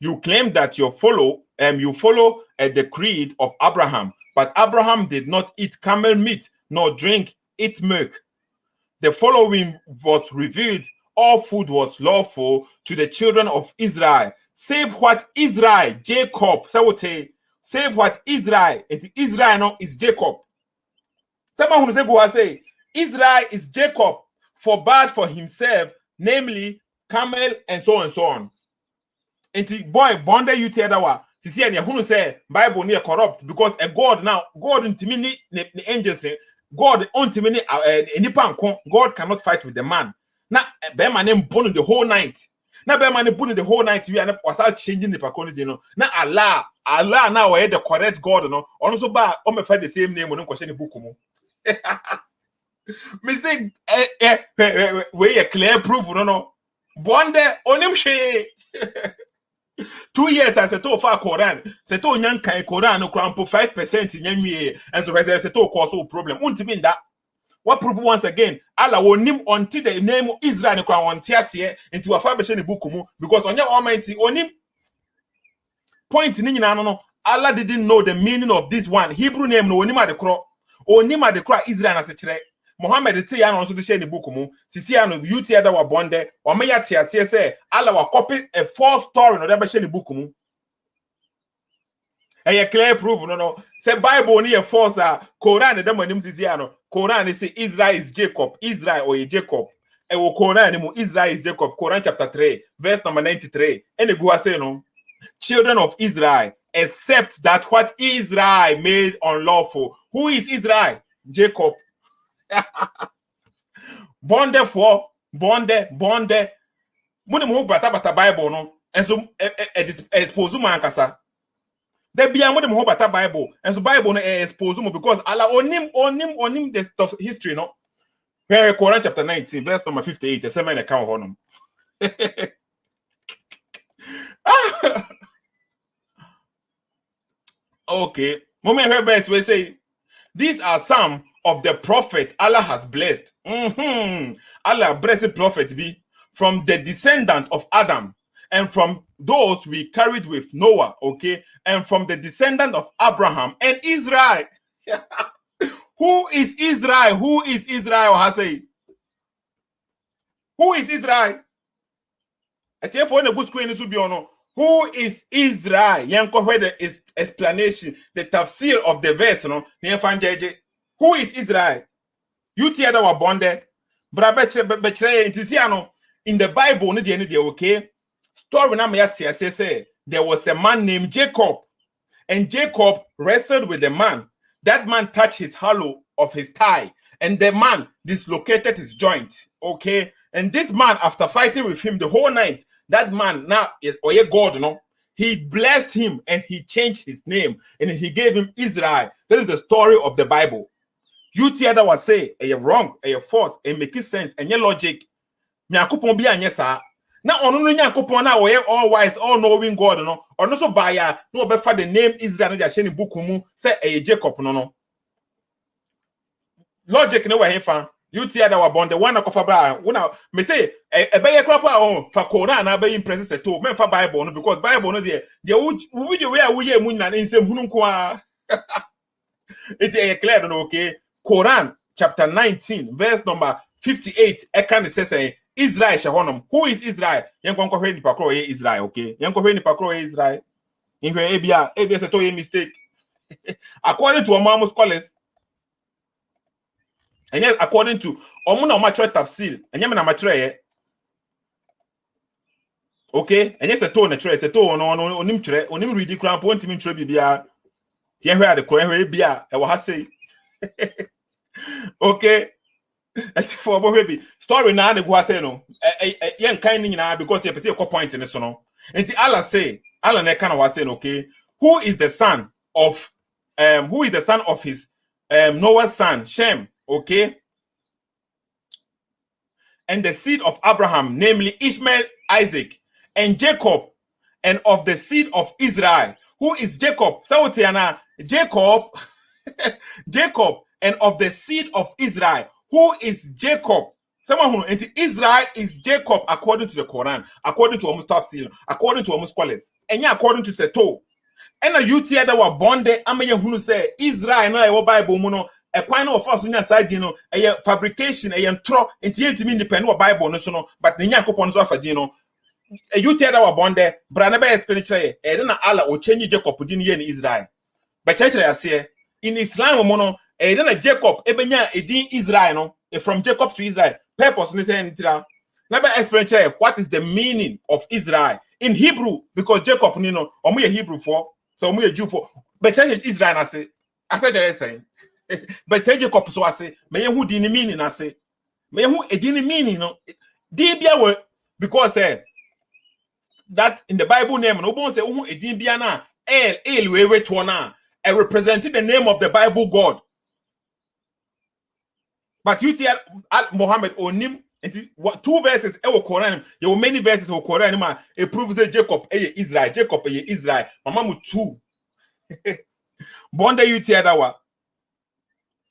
you claim that you follow the creed of Abraham, but Abraham did not eat camel meat nor drink its milk. The following was revealed: all food was lawful to the children of Israel, save what Israel, Jacob, save what Israel, and Israel now is Jacob. Someone who say Israel is Jacob forbade for himself, namely camel and so on and so on. And the boy bɔndɛ Uti that wa to see any who say Bible near corrupt because a God now God intimini the angels God ultimately God cannot fight with the man. Now bear my name born the whole night. Now bear my name born the whole night. We are was out changing the pakoni, you know. Now Allah now we the correct God, you know. Also ba o me fight the same name on question the book mo. Me say we a clear proof no. Bɔndɛ onim she. 2 years as Sethoo for Quran. Sethoo nyan kai Quran no crampo 5% nyanwie and so Sethoo cause no problem. Untimin that. What proof once again? Allah will name until the name of Israel no kwan want here into a fabulous book because on your almighty onim point ni nyina no Allah didn't know the meaning of this one Hebrew name no onima de kro Israel na se kire Muhammad te ya no so de share ni book mu sisi ya no Uti da wa bɔndɛ o me ya te ase say Allah wa copy a false story no de be share ni book mu a clear proof no say Bible ni a false Quran de manim sisi ya no Quran say Israel is Jacob Israel or Jacob e wo Quran ni mu Israel is Jacob Quran chapter 3 verse number 93 and go say no children of Israel except that what Israel made unlawful. Who is Israel? Jacob. Bɔndɛ for bɔndɛ muni mu bata Bible no and so expose man kasa there be muni mu bata Bible and so Bible no expose mu because Allah onim the history no Where Quran chapter 19, verse number 58, the same account honum. Okay. Moment where verse we say, these are some of the prophet Allah has blessed. Allah blessed prophet be from the descendant of Adam, and from those we carried with Noah, okay, and from the descendant of Abraham and Israel. Who is Israel? Who is Israel? Hasay? Who is Israel? Who is Israel? Yanko where the explanation, the tafsir of the verse, no? Who is Israel? You tear our bɔndɛ. In the Bible, okay? Story na say there was a man named Jacob, and Jacob wrestled with a man. That man touched his hollow of his thigh, and the man dislocated his joint. Okay, and this man, after fighting with him the whole night, that man now is Oye God, no? He blessed him and he changed his name and he gave him Israel. That is the story of the Bible. You tear that was say, you're wrong, you're false, and make sense, and your logic. Nyakupon bi anye sa. Na ono no Nyakupon na we all wise, all knowing God no. Ono so baya no obefa the name Israel na dia hye ni book mu say Jacob no. Logic ne we hefa. You tear that was born the one akofa bra. Una me say ebeye crop on fa Quran na be impress Sethoo. Me fa Bible no because Bible no there we the way we mu na nsem hunu nko a. It's clear no okay. Quran chapter 19 verse number 58 ekan say Israel shahonum. Who is Israel? Yanko hwe ni pakro ye Israel, okay? Yanko hwe ni pakro ye Israel. Inhwe ebia Sethoo ye mistake. According to Omamo scholars, and yes, according to Omuna Matre Tafsir, and Yamana Matre, okay, and yes, Sethoo na tre, Sethoo no onim tre, onim read Quran point him tre bibia. Tienhwe the Quran bia e wa ha say. Okay. For baby story na the go say no yen kan ni na because you say point in so no enti Allah say Allah na kan wa say no okay who is the son of his Noah's son Shem, okay, and the seed of Abraham, namely Ishmael, Isaac, and Jacob, and of the seed of Israel. Who is Jacob? So Jacob Jacob, and of the seed of Israel. Who is Jacob? Someone who Israel is Jacob according to the Quran, according to Omus Tafsir, according to Omus scholars, and yeah, according to Sethoo. And a UT that were bɔndɛ amaya who say Israel no a Bible muno a final of us in your side, you know, a fabrication, a tro, and independent Bible no so no, but the Yakopons of a dino. A UT that were bɔndɛ, Branaba expenditure, and then Allah will change Jacob in Israel. But actually, I say in Islam mono. And then a Jacob, Ebenya, Edin Israel, no, from Jacob to Israel. Purpose, never explain what is the meaning of Israel in Hebrew, because Jacob, you know, omu Hebrew for, so omu Jew for. But Israel, I say, but Jacob, so I say, may who didn't meaning, I say, may who didn't meaning, no, Dibia, because that in the Bible name, no one say, oh, Edibiana, we retona, and represented the name of the Bible God. But you tell Muhammad onim two verses ewo Quran, there were many verses of Quran ma it proves that Jacob Israel, Jacob Israel. Mama mu two. Bɔndɛ you tell that wa.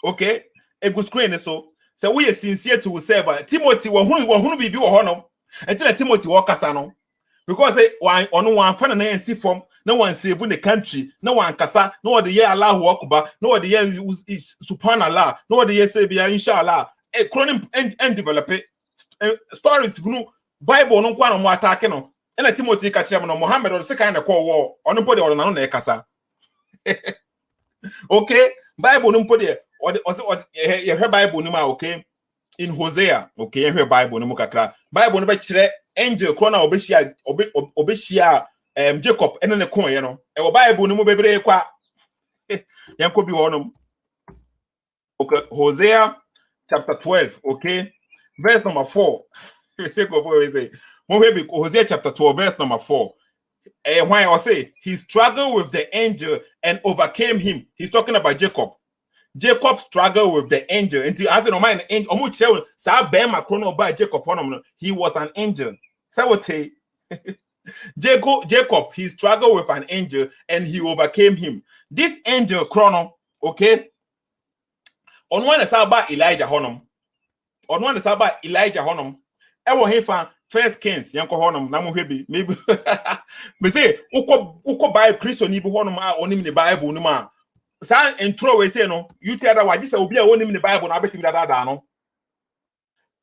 Okay? A good screen so we are sincere to say but Timothy wa hunu bibi wo hono. Enti Timothy wa kasa no. Because ono wan fa na nsi form no one save the country, no one kasa, no one the year Allahu Akbar, no one the year is subhanallah, no one the year say be inshallah. A chronim and develop it. Stories Bible no kwa no mo attack no. And Timothy ka kire no Muhammad or the second call war on nobody or na kasa. Okay, Bible no podi or the Bible no ma okay. In Hosea, okay, here Bible no mo kakra. Bible no be kire angel krona obeshia Jacob and then the coin, you know. A Bible no bebre kwa. Yanko bi wonom. Okay, Hosea chapter 12, okay, verse number 4. Hosea chapter 12, verse number 4. And why I say he struggled with the angel and overcame him. He's talking about Jacob. Jacob struggled with the angel until as no man angel Jacob he was an angel. So what say Jacob he struggled with an angel and he overcame him. This angel chrono, okay, on one is about Elijah Honum. On one is about Elijah Honum. Ewo hefa First Kings yanko honum na mo hwebi maybe me say uko buy Christo ni bi honum a onim the Bible no ma san intro we say no you tell that why this obi a onim the Bible na betimi da no.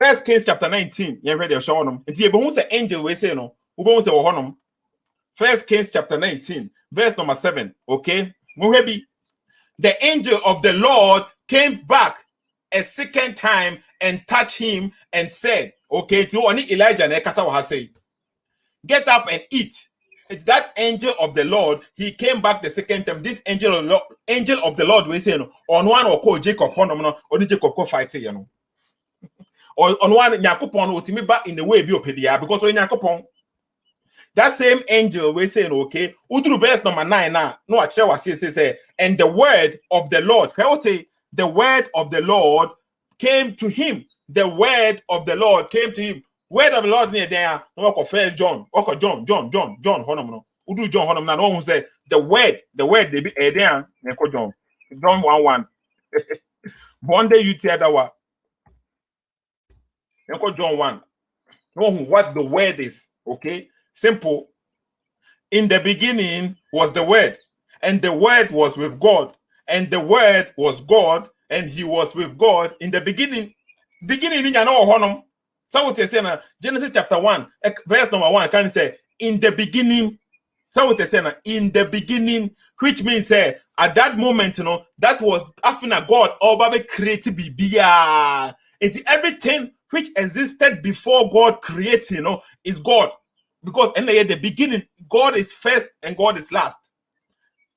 First Kings chapter 19 yen read the show honum enti e be hu say angel we say no we hu say wo honum. First Kings chapter 19 verse number 7, okay, mo hwebi the angel of the Lord came back a second time and touched him and said, okay, to only Elijah say, get up and eat. It's that angel of the Lord. He came back the second time. This angel of the Lord we say, on one or call Jacob, only Jacob go fight, you know. Or on one Yakupon ultimate back in the way biopedia because when Yakupon that same angel we say, okay, Udru verse number 9 now. No, I share what say, and the word of the Lord, the word of the Lord came to him. The word of the Lord came to him. Word of the Lord near there. No, first John. Okay, John. Honom. Udu John Honom. No one say the word. They be there. John. John 1:1. Bɔndɛ Uti dawa. John 1. Know what the word is. Okay, simple. In the beginning was the word, and the word was with God, and the word was God, and he was with God in the beginning. Beginning in honum. So what you say na Genesis chapter 1, verse number 1 can say in the beginning. So what you say na in the beginning, which means say at that moment, you know, that was after God all Bible created bibia. It's everything which existed before God created, you know, is God. Because in the beginning, God is first and God is last.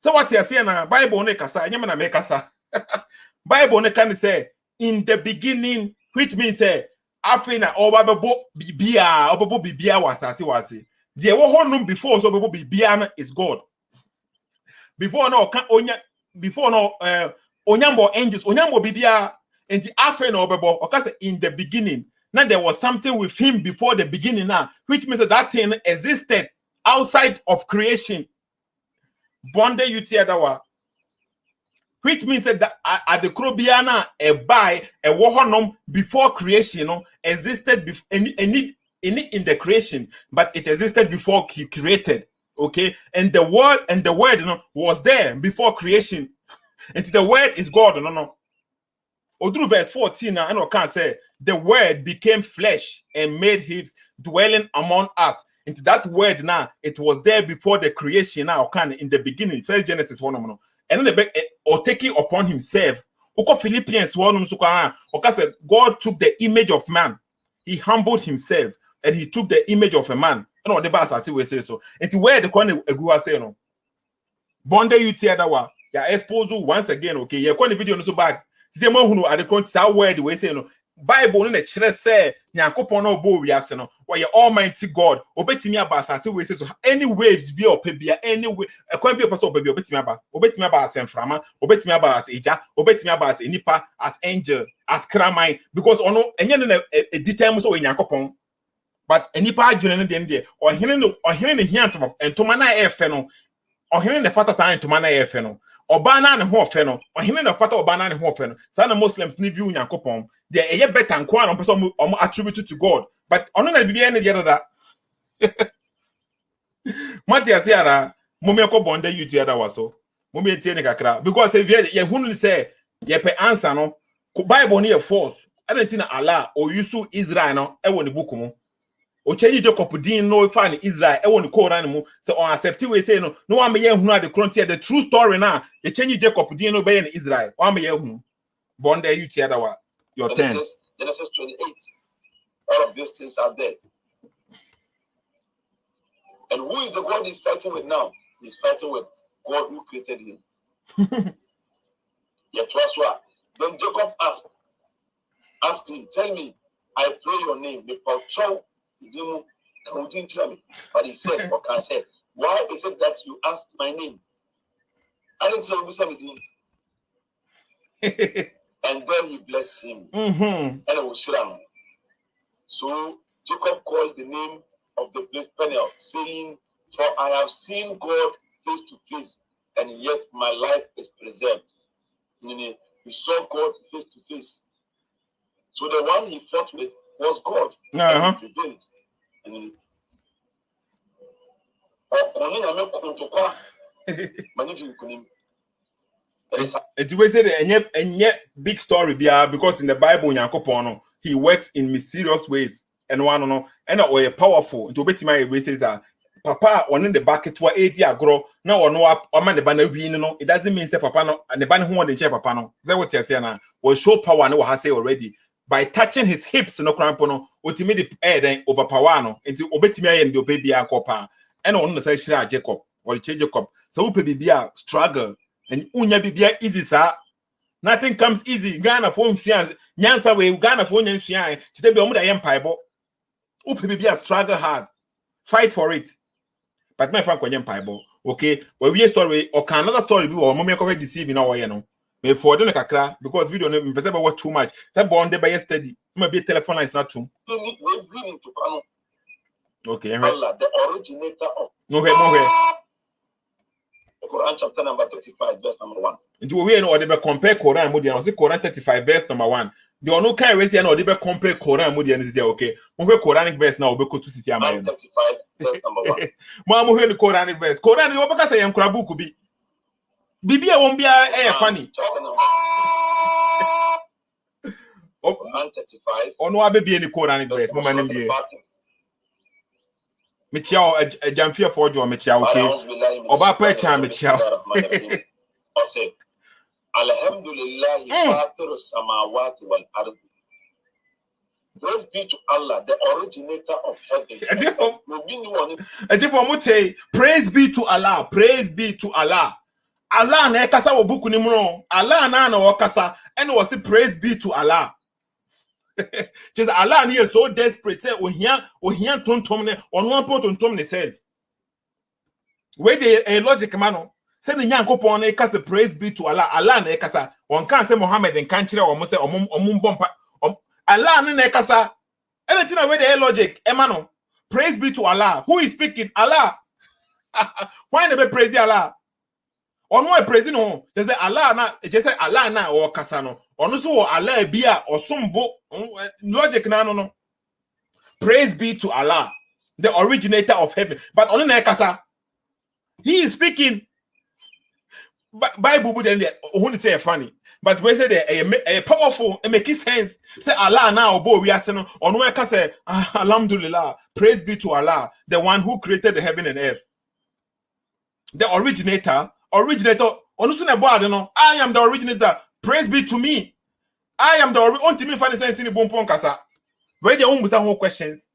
So what you saying na Bible ne kasa, nyama na me kasa. Bible ne can say in the beginning, which means say afina obabo bibia wasasi. There was no before so bibia is God. Before no onyambo angels onyambo bibia and the afina obabo okase in the beginning. Now there was something with him before the beginning now, which means that thing existed outside of creation. Bɔndɛ Uti dawa. Which means that at the Krobiana a by a wohonom before creation, you know, existed in the creation, but it existed before he created. Okay, and the word you know was there before creation. And the word is God. No. Odru verse 14 now, and I can say the word became flesh and made his dwelling among us. Into that word now, it was there before the creation now, can in the beginning. First Genesis 1. And then or taking upon himself. Philippians 1 said God took the image of man. He humbled himself and he took the image of a man. You know the bas I see we say so. And to where the corner egu say no. Bɔndɛ Uti dawa. Ya expose once again. Okay, you the video no so back. See mo hunu at the count sa word we say no. Bible no na kire say Nyankopon no bo wiase no. Why Almighty God obetimi aba asase we say so any waves be opebia any way ekwan bi person obebia obetimi aba asemframa obetimi aba as eja obetimi aba as enipa as angel as kraman because ono enye no detail so we Nyankopon but enipa adwene no de ohene ne hianto entoma na efe no ohene ne fata sa entoma na efe no oba na ne ho ofe no ohene ne fata oba na ne ho ofe no sa na Muslims ni view Nyankopon they eye better nkwa no person attribute to God. But ono na bibia ne yeda da. Matia siara momia ko Bɔndɛ Uti da waso. Momia tie ne kakra because if ye hunu say ye pe answer no Bible ne ye false. Adentina Allah o yusu Israel no e wo ne book mu. O change Jacob din no fa ne Israel e wo ne Quran mu say on accept we say no one me ye hunu at the frontier the true story na ye change Jacob din no be ne Israel. One me ye hunu. Bɔndɛ Uti da wa. Your turn. Genesis 28. All of these things are there. And who is the God he's fighting with now? He's fighting with God who created him. Yet then Jacob asked him, tell me, I pray your name. But he said, or can say, why is it that you ask my name? I didn't tell you something. And then he blessed him. And it was Shram. So Jacob called the name of the place Peniel, saying, "For I have seen God face to face, and yet my life is preserved." Meaning, he saw God face to face. So the one he fought with was God. And he prevailed. And it we say the big story because in the Bible he works in mysterious ways and one no and or powerful to bet my way says papa on in the bucket to 80 agro now or no up man the banner win no it doesn't mean say papa no and the banner who want the chair papa no that what you say now will show power no has say already by touching his hips no cramp no ultimate air then overpower no into obetimi and the baby akopa and on the say Jacob or Jacob so who be struggle and unya bibia easy sir. Nothing comes easy. Ghana for nyansa we Ghana for nyansa. Today be omuda empire. Upe bibia struggle hard. Fight for it. But my friend empire. Okay, well we story or can another story be or moment correct deceive in our no. Me for don't kakra because we don't know what too much. That bond by yesterday. Maybe telephone line is not true. Okay, Allah, the originator of no. Quran chapter number 35, verse number 1. And we know they compare Quran with the Quran 35 verse number 1. The ono can raise and they compare Quran with the say okay. We Quranic verse now we go to see am 35 verse number 1. Mo hear the Quranic verse. Quran you obaka say yankura book bi. Bibia won bia e funny. Quran 35. Ono abebi any Quranic verse. Mo manim bi. Me chiao a jamfia for jo me chiao okay. Oba pa cha me chiao. Ose Alhamdulillah fatir samawati wal ard. Praise be to Allah, the originator of heaven. Praise be to Allah. Praise be to Allah. Allah na ekasa wo buku ni mu. Allah na wo kasa and was say praise be to Allah. Just Allah ni is so desperate say ohia tontom ne ono po tontom ne self. Where the logic man say the Nyankopon na kasa praise be to Allah. Allah na kasa won kan say Muhammad en kan kire o mo say omum bompa Allah na kasa anything where the logic emano praise be to Allah. Who is speaking? Allah. Why never praise Allah? Ono e praise no they say Allah na just say Allah na o kasa no ono so Allah bia osombo logic na no praise be to Allah, the originator of heaven. But ono na kasa he is speaking Bible then who say funny but we say a powerful it make sense say Allah na obo we ase no ono e ka say alhamdulillah praise be to Allah, the one who created the heaven and earth, the originator ono so na board no I am the originator, praise be to me, I am the ultimate fan sense in bompon kasa we dey umbusa ho questions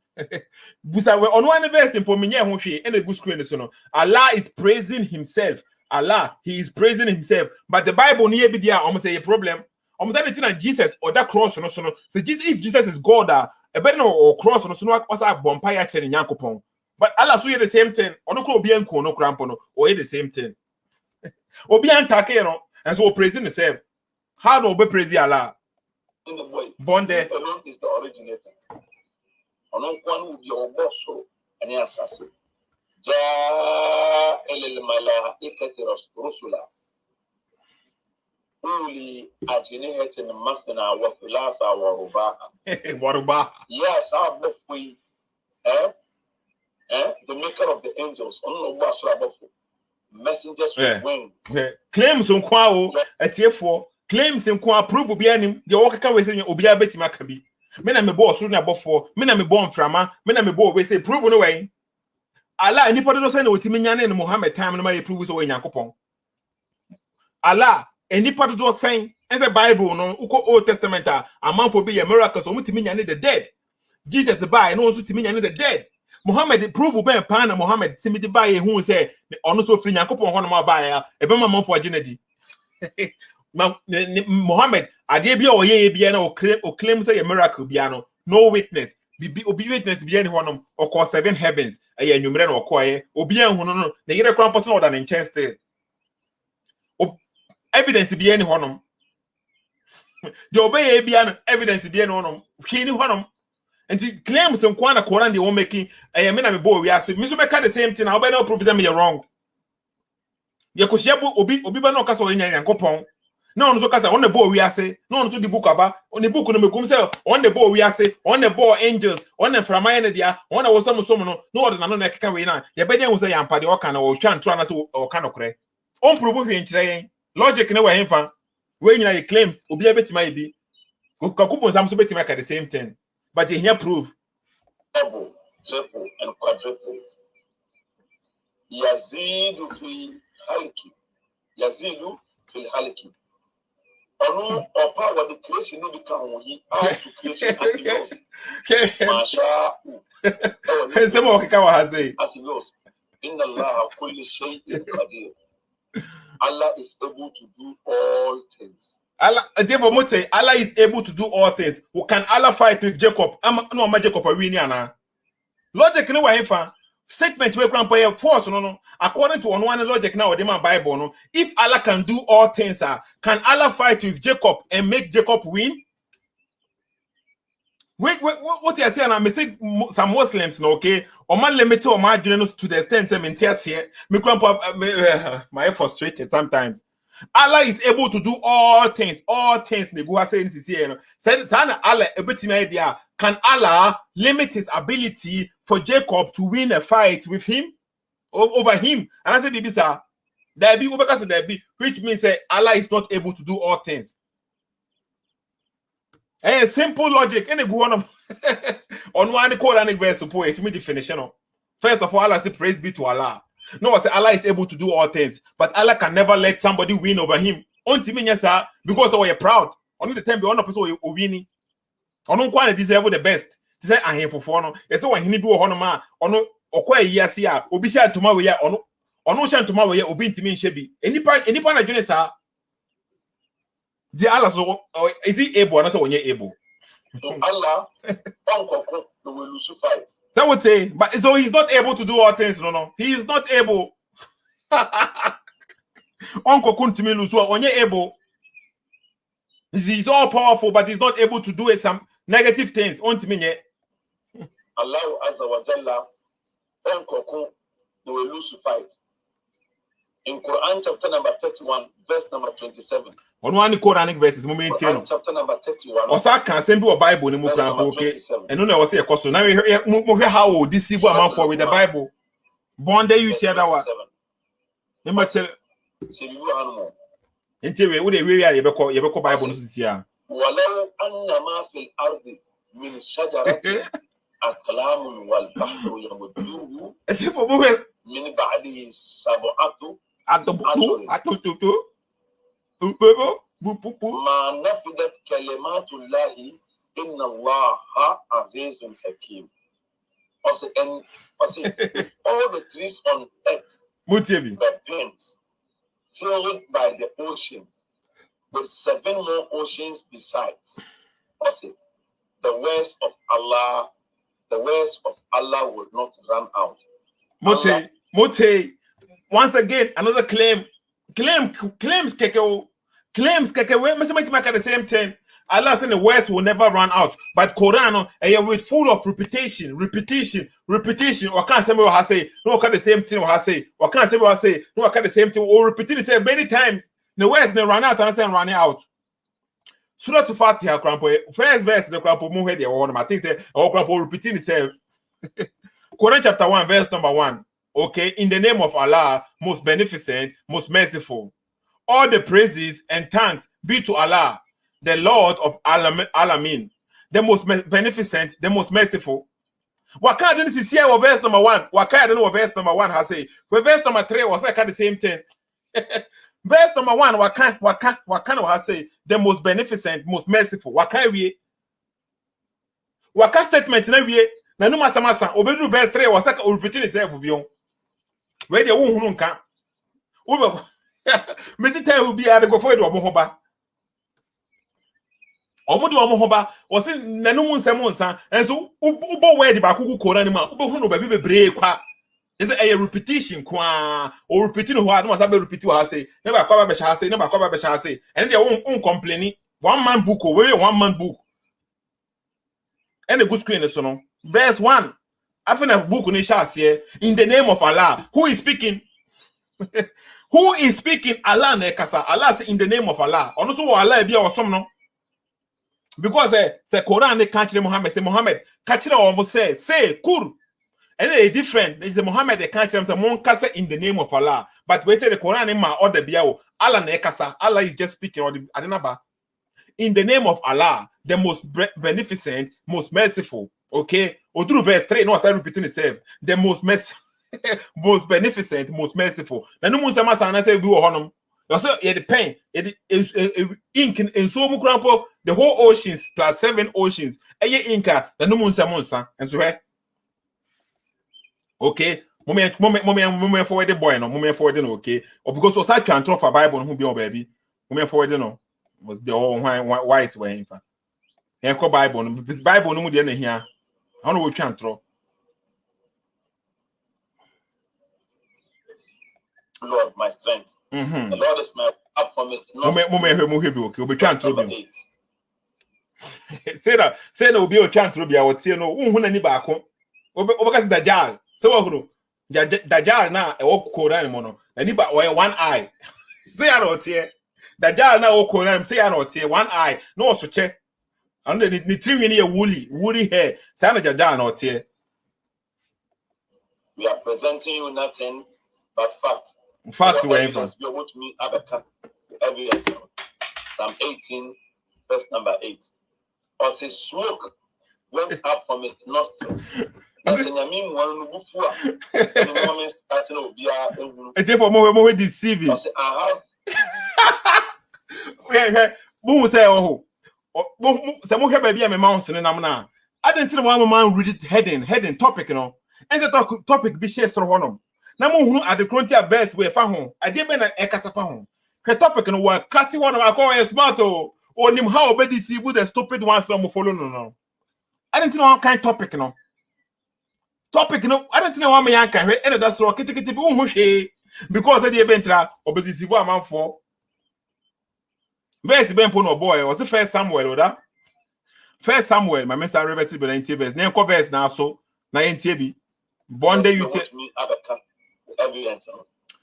busa we ono one verse impo menye ho hwe e na go screen so no Allah is praising himself. Allah, he is praising himself. But the Bible near be there almost a problem. Almost everything Jesus or that cross no so no. So Jesus, if Jesus is God, a better no or cross no so no was a bompire chen in Yankopon. But Allah so the same thing. Ono ko obi enko no crampono or the same thing. Obi antake no and so praising himself. How do we praise Allah? In the boy. Bɔndɛ is the originator. Ono kwan will be your boss and the assassin. جاء الملائكة رسلا أولي أجنحة مثنى وثلاث ورباع. Yes, the maker of the angels. Messengers with wings. Claims on kwao atiefo. Claims in kwa prove bi anim. De wo kaka we say obi abetima ka bi. Me na me bo osuru na bofo. Me na me bo mframa. Me na me bo we say prove no way. Allah anybody do say na otimi nyane no Muhammad time no ma prove so we Nyankopon. Allah anybody do say in the Bible no uko Old Testament a man for be a miracle so mutimi nyane the dead. Jesus buy no so timi nyane the dead. Muhammad prove be pan na Muhammad timi di buy hu say ono so free Nyankopon ho no ma buy e be man for agenadi. Muhammad ade bia oye bia na o claim say a miracle bia no witness. Obi witness be any one of course 7 heavens aye anwumre na okoye obi anhu no na yere kwan person order in chest evidence be any one The obey bian evidence be no hini honom. And the claims some kwana Quran they won't making I mean I'm boy we are saying Mr. Meka the same thing. I'll be no prove them you're wrong. You could share obi ba no kasa onya yankopon. No on so kasa on the boy we are say no on to the book about on the book no mekum say on the boy we are say on the boy angels on the from my dia on was some no order no na keka we na ye be dem say yampa de o kan o twa ntro na say o kan okre on prove hwe nkyere logic ne we hemfa we nyina ye claims obi abetima ye bi kokupon sam so betima ka the same thing but you hear proof double, triple, and quadruple. Yazidu fi halki. Yazidu fi halki. Onu opa wa the creation no become he as to creation as it goes. Masha. Sema wakika wa haze. As it goes. Inna Allah kulli shay'in qadir. Allah is able to do all things. Allah is able to do all things. Who can Allah fight with Jacob? No, Jacob are winning na. Logic no way fa. Statement we grandpa force no. According to one logic now the Bible no. If Allah can do all things, can Allah fight with Jacob and make Jacob win? Wait, what you saying? I say some Muslims no okay. Or man limit or my to the extent here. Me grandpa my frustrated sometimes. Allah is able to do all things. All things. They go saying this here. Said Allah a bit idea. Can Allah limit his ability for Jacob to win a fight with him over him? And I said, "Bibi sir, there be because there be, which means that Allah is not able to do all things." Hey, simple logic. Any go on one Quran verse support it me definition. First of all, Allah say praise be to Allah. No, I say Allah is able to do all things, but Allah can never let somebody win over him. Only me, yes, sir, because we're proud. Only the time the other person will win. I don't quite deserve the best. To say I am for fun. It's so when he do a honor, or no, or quite yes, yeah, Obisha tomorrow, yeah, or no shan tomorrow, yeah, Obi to me, Shebi. Any part of Jonas, sir. The Allah, so is he able? And that's when you're able. So Allah, will lose fight. That would say, but so he's not able to do all things. No, he is not able. Uncle Kuntimi Lusua, when you're able, he's all powerful, but he's not able to do some negative things. Allah Azza wa Jalla, Uncle will lose fight. In Quran chapter number 31, verse number 27. On one Quranic verses, Quran chapter number 31. Osa can send you a Bible in Mukran, okay? And no, I was a question. Now we hear how this is amount for with the Bible. Bɔndɛ Uti dawa. Number 7. Until we would really yebeko Bible no sisia. Walau annama fil ardi min shajaratin aqlamun wal bahru yamudduhu. It's for movie. Min ba'dihi sab'atu atutu. Ma nafidat kalimatullahi inna Allaha azizun hakim. Also, all the trees on earth, the plains, filled by the ocean, with 7 more oceans besides. Also, the words of Allah will not run out. Mote. Once again, another claims keke. We make the same thing. Allah said the words will never run out. But Quran, with full of repetition. Or can't say what I say. No, can't the same thing. What I say. Or can't say what I say. No, I can't the same thing. Or repeating the same many times. The words never run out. And I say running out. Surah to Fatiha, Krampo. First verse, the Krampo Muhe, the one. I think say, Krampo repeating itself. Quran chapter 1, verse number 1. Okay, in the name of Allah, most beneficent, most merciful. All the praises and thanks be to Allah, the Lord of Alamin, the most beneficent, the most merciful. Waka didn't see here verse number 1. Waka I don't know what verse number 1 has say. Verse number 3 was like the same thing. Verse number 1, Waka has say the most beneficent, most merciful. Waka statement na we na no masa obedu verse 3 was like repeating itself bion. Where the won nka. Ube Mr. Tay will be at the go for the Omohoba. Omodo Omohoba was in Nanumun Samonsa, and so Ubo where the Baku Koranima, Ubo baby break. Is a repetition qua or repeating what must have repeated what I say, never cover Bashase, never cover Bashase, and their own complaining. One man book, or one man book. And a good screen is no. Verse 1. After a book on here, in the name of Allah. Who is speaking? Who is speaking? Allah nekasa. Allah say in the name of Allah. Also Allah be awesome no. Because the Quran they can't Muhammad say Muhammad catch almost say kur. And they different. They say Muhammad they can't say Monkasa in the name of Allah. But we say the Quran in my order biao. Allah nekasa. Allah is just speaking or the Adenaba. In the name of Allah, the most beneficent, most merciful. Okay, or through verse 3, no, I start repeating itself. The most merciful, most beneficent, most merciful. Now, no one say we were honum. Also, the pain, ink in so much the whole oceans plus 7 oceans. A year inka, the no monsa, and so okay. Moment forward the boy, no moment forward, okay. Or because was I can throw for Bible who be your baby. Moment forward, no. Was the whole wise way in fact. Here go Bible, this Bible no there here. I don't know what can throw. Lord, my strength. The Lord is my up from it. Okay, we can't throw him. Say that we be can't throw be our tea no. Who any back home? Over Dajjal. So Dajjal now a walk Quran mono. Anybody one eye. Say I don't here. Dajjal now walk Quran. Say I don't here. One eye. No so check. And the 3 million woolly hair. Say I Dajjal not here. We are presenting you nothing but facts. Fact where you want me every Psalm 18, verse number 8. Or say smoke went up from its nostrils. As in mean one before the moment starting to be it's for more deceiving. I say I have Boom say oh some more baby a mouse in na. I didn't tell one man read it heading topic you know. And the topic be share so honor. Na mo hunu at the frontier best we fa ho ade be na e kasa fa ho the topic no wa cut one of our smart onim how be deceive the stupid ones no follow no I didn't know what kind topic no I didn't know what me yan kan and that's so kitikiti bi hu hwe because e be ntra obedeceive amanfo verse ben po no boy was the first Samuel oda first Samuel my message reverse be 90 verse na enko verse na so na entie bi bɔndɛ Uti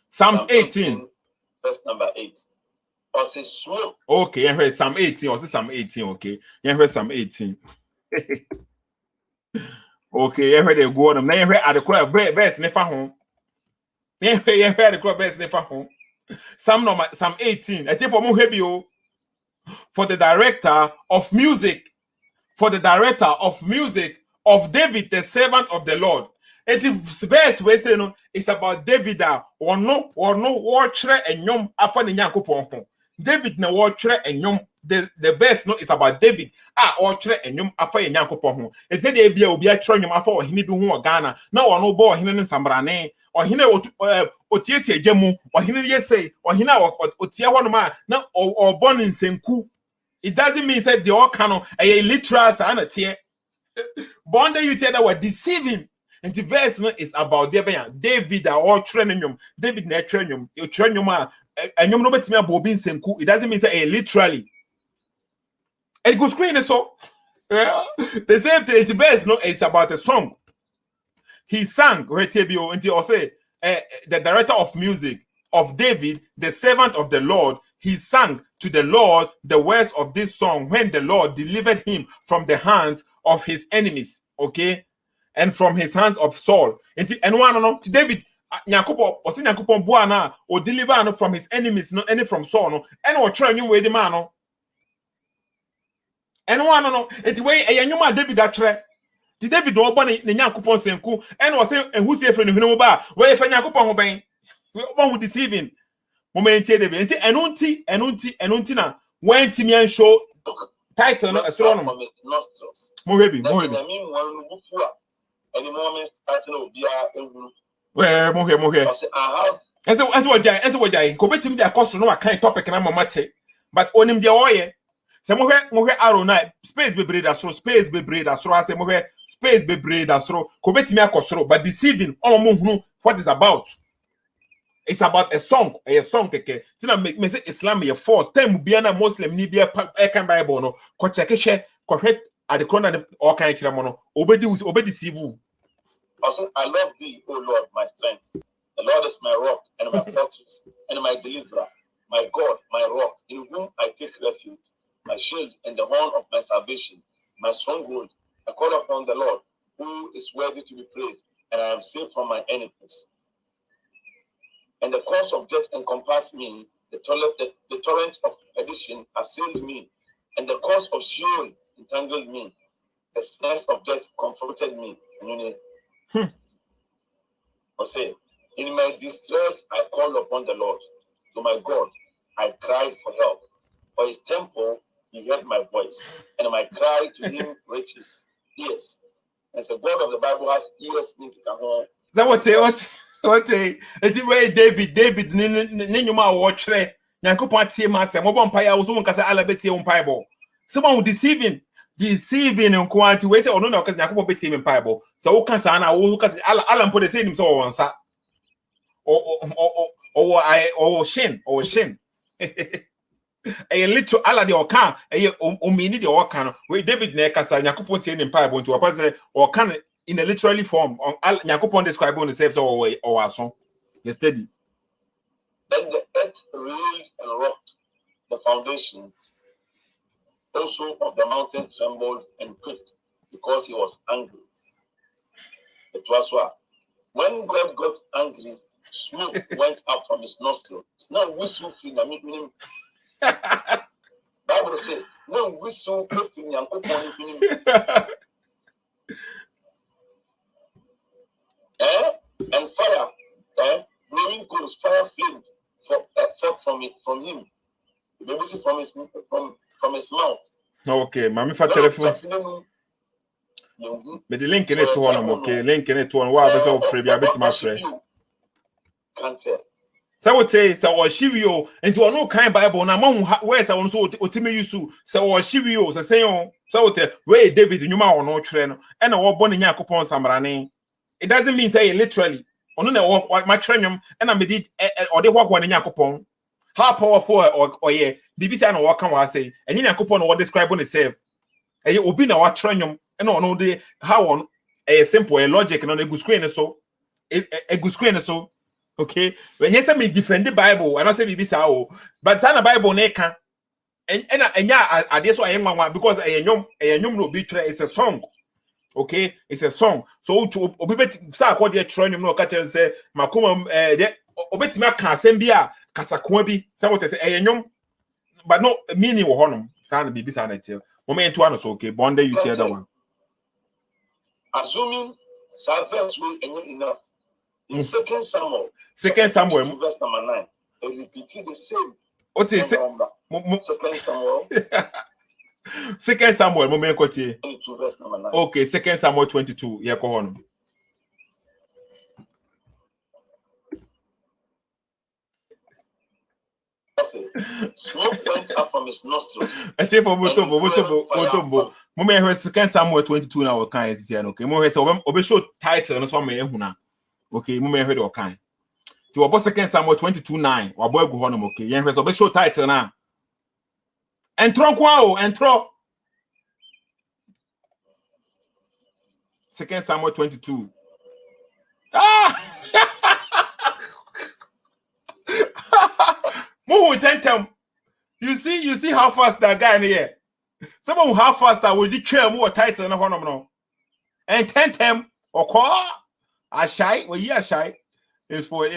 Psalms 18 verse number 8. Or say smoke. Okay, you heard Psalm 18 or Psalm 18, okay. You heard Psalm 18. Okay, you heard the go on. Now you heard at the crowd verse never home. You heard the crowd verse never home. Psalm 18. I think for more heavy for the director of music of David, the servant of the Lord. It is verse we say no, it's about David or no watcher and yom after the Yankopon. David na watcher and yom the verse no is about David watcher and yom after Yankopon. It said they be a trying him after he be who Ghana. No or no boy in Sambrane or he know Otiete Jemu or he yes say or he now Otia one man now or born in Senku. It doesn't mean that the all canon a literal sanity. Bɔndɛ Uti that were deceiving. And the verse no is about David or training David na training you train and you no betimi abobin senku. It doesn't mean say literally. And go screen is so the same thing. The verse no is about a song. He sang retebio until I say the director of music of David, the servant of the Lord, he sang to the Lord the words of this song when the Lord delivered him from the hands of his enemies. Okay. And from his hands of Saul. And one no David Nyankopon or see Nyankopon boa na or deliver no from his enemies no any from Saul no and or try new way the man no. And one no it way a nyuma David atre. Ti David no born ne Nyankopon senku and or say and who say friend no ba where fa Nyankopon ho ben. One who deceiving. Moment David enunti na when timi show title no astronomy. Mo hebi. Any moment starting to be well, more here. And so, as what I go bet him their cost no kind topic and I'm a mate, but on him the oil. Some more arrow night space be breed as space be breed as I say more space be breed as go bet me a costro, but deceiving all who what is about. It's about a song keke. Tina me say Islam ye force. Time be na Muslim ni be a Bible no. Ko check share correct at the corner all kind of mono. Obedi sibu. Also, I love thee, O Lord, my strength. The Lord is my rock and my fortress and my deliverer, my God, my rock, in whom I take refuge, my shield and the horn of my salvation, my stronghold. I call upon the Lord, who is worthy to be praised, and I am saved from my enemies. And the cause of death encompassed me, the torrent of perdition assailed me, and the cause of Sheol entangled me. The snares of death confronted me. I say, in my distress I called upon the Lord. To my God I cried for help. For his temple he heard my voice, and my cry to him reaches ears. As the God of the Bible has ears in the That what it's where David Ninuma watchre Yankopon tie ma se mo bon paya wo so nkasa alabeti on Bible. Someone deceiving in quantity we say ono na okasa Yankopon beti me Bible. So wo kan sa na wo kasa ala mpo de say nim so wo nsa. Shin. A little ala de okan o mean the okan we David na kasa Yankopon tie nim Bible nti wo say okan in a literally form on Yakupon describe on the self or song. You steady. Then the earth reeled and rocked, the foundation also of the mountains trembled and quaked because he was angry. It was what? When God got angry, smoke went up from his nostrils. Now whistle in the meaning. Bible says, no whistle in the and fire, blowing coals, fire flamed from him. Maybe see from his mouth. Okay, Mami for telephone. But the link in it to one, okay, link in it to one. What was free? I bet my friend. Can't tell. So I would say, so or Shivio, and to no kind Bible. Now, where's I want to ultimate you so or Shivio, so say on. So I would say, where David, you might no train, and a born in Yakupon Samrani. It doesn't mean say literally. On the my trenium and I did or they walk one in Yakupon. How powerful or yeah, BBC and what can I say? And in Yakupon or describe on itself. And you will be now trenium and on the how on a simple a logic and on a good screen so a good screen so okay. When you say me defend the Bible and I say BBC but then a Bible neka and yeah, I guess why I am because a yum no betray it's a song. Okay, it's a song. So obibet sa akọ de tro nyum no ka chen say makoma de obetimi aka asem bia kasakwa bi say what say enyum but no meaning wo honom sa na bibi sa na tell moment to so okay bɔndɛ you tell that one assuming verse will enough in second Samuel verse number 9 they repeat the same second Samuel Second Samuel, moment kotie. Okay, Second Samuel 22. Yeah, go on. Smoke went up from his nostrils. I say for Motombo. Moment Second Samuel 22 now kind is here. Okay, moment obe show title no so me ehuna. Okay, moment head okay. To about Second Samuel 22:9. Wa boy go honom okay. Yen hwe obe show title na. Entro kwa entro. Second Samuel 22. Move tentem. You see how fast that guy in here. Someone who how fast that will declare more title na honom no. And tentem okwa ashai, we here ashai is for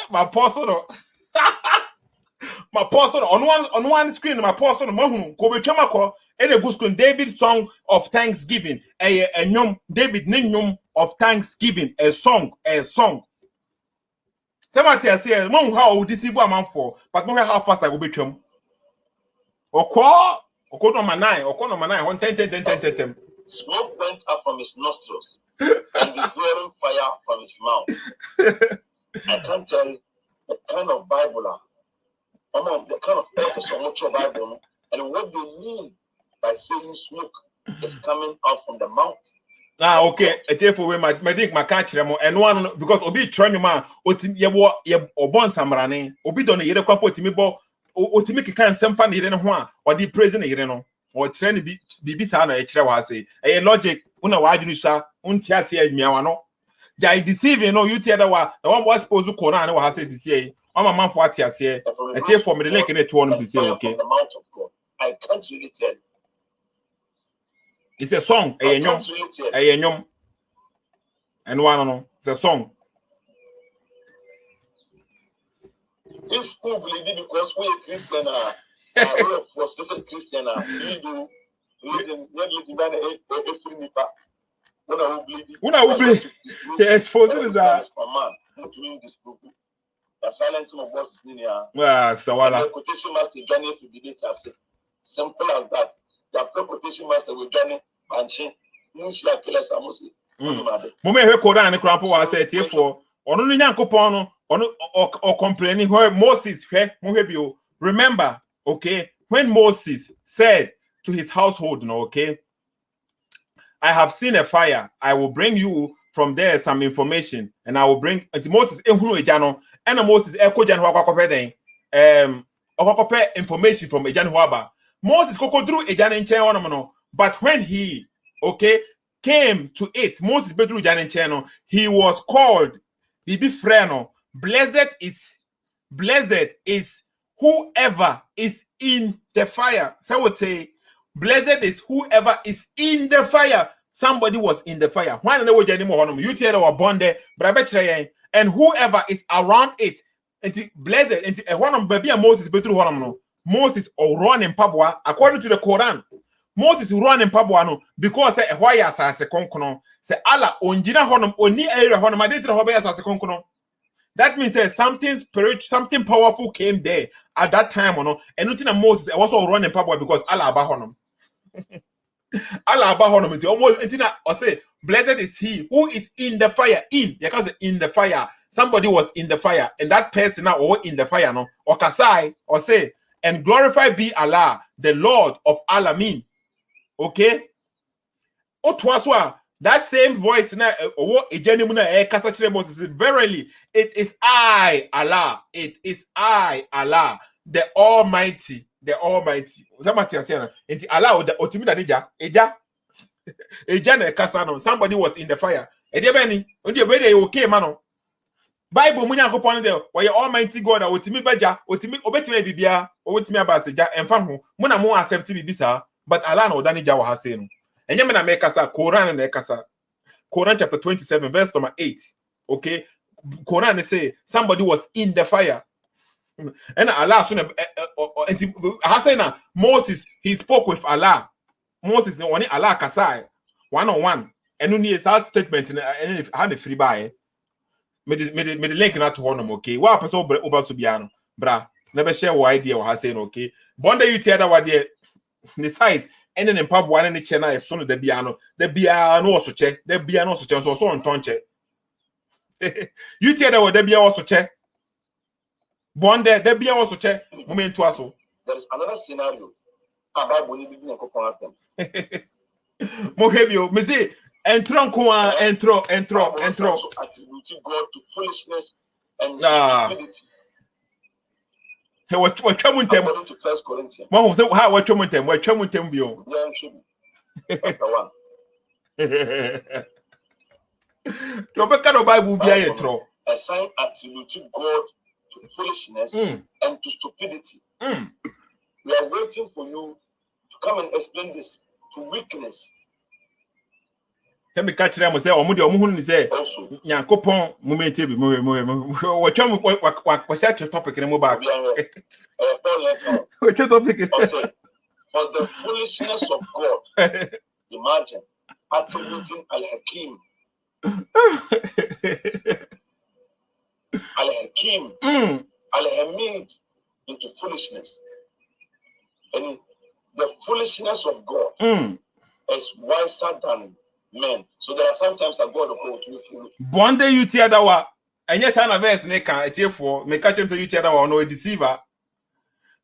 my apostle. My person on one screen, my person Mahun, Kobe Chamako, and a good screen, David song of thanksgiving, a nyum, David Ninyum of thanksgiving, a song. Somebody say, Mom, how this is what I'm for, but no how fast I will become. Or call number 9, 10. Smoke went up from his nostrils, and devouring fire from his mouth. I can't tell the kind of Bible. The kind of purpose of much Bible and what they mean by saying smoke is coming out from the mouth. Okay. For we my think my catch them and one because obi trying man otim ye obon samrane obi don yere kwapo otimi bo otimi kika nsem fa ne yere ne ho a odi praise ne yere no o kire ne bibi sa na e kire wa say e logic una wa adwunu sha unti ase adwua no jai deceiving no you tell that wa na one was supposed to corner na wa say sisi o ma manfo ate ase e for me the link ne to one sisi okay I can't really tell. It's a song eyenyom and one no it's a song. If who believe it because we are Christian we are frustrated Christian we do religion every nipa when I believe yes for this man not doing this book the silence of bosses in here sawala quotation master journey to debate as simple as that the quotation master will journey and she mushia killer samusi mo me hwe koran ne krampo wa say tie for ono no nyankopon no ono or complaining where Moses hwe mo hwe bio remember okay when Moses said to his household no okay I have seen a fire I will bring you from there some information and I will bring Moses ehunu eja no and Moses ekoja no akwakope den okokope information from eja no aba Moses kokodru eja ne nchen wono no but when he okay came to it Moses bedru eja ne nchen no he was called bibi freno blessed is whoever is in the fire. So I would say blessed is whoever is in the fire. Somebody was in the fire. Why don't know anymore? You tell our bɔndɛ, but I bet you and whoever is around it. And blessed and one of baby Moses betru one no. Moses or run in Pabwa according to the Quran. Moses run in Pabwa no because why as a konkono say Allah onjina honum oni area honum adetro hobe as a konkono. That means that something spiritual, something powerful came there at that time, or no. And nothing Moses also running Pabwa because Allah abahonum. Allah abahonum. It's almost or say, blessed is he who is in the fire. Because in the fire, somebody was in the fire, and that person now or in the fire, no, or kasai, or say, and glorified be Allah, the Lord of Alamin. Okay? Otwaswa. That same voice now, verily, it is I, Allah. It is I, Allah, the Almighty. The Almighty. Somebody was in the fire. Okay, man. Bible munya kopon de we Almighty God otimi baja otimi obetimi bibia obetimi abaseja emfa ho muna mo accept bibisa but Allah na odani ja wa ha say no. And na make us Quran na ekasa. Quran chapter 27 verse number 8. Okay? Quran say somebody was in the fire. And Allah and Moses he spoke with Allah. Moses no one Allah kasai one on one. And only is our statement and had a free buy. Me the link na to honum okay. Wa person over subiano. Bra, never share what idea or saying okay. Bɔndɛ you tell that what there the size and then pub one in the channel is soon the piano also check the piano also check so on tonche. You tell that what the also check. Bɔndɛ the piano also check. Moment to us. There is another scenario about when you begin to come. Mohebio, me say entro Attributing God to foolishness and stupidity. What according to 1 Corinthians. Mom say how what them bio. Chapter 1. Your Bible Bible be a tro. A sign attributing God to foolishness and to stupidity. We are waiting for you to come and explain this to weakness. Tell me catch them say omo de omo hu ni say Nyankopon moment bi what set your topic in back. What your topic? For the foolishness of God. Imagine attributing Al-Hakim Al-Hamid into foolishness. And the foolishness of God is wiser than men. So there are sometimes that God will go to you. Bɔndɛ you tear that wa. And yes, I verse ne can it for me catch him say you tear that wa no a deceiver.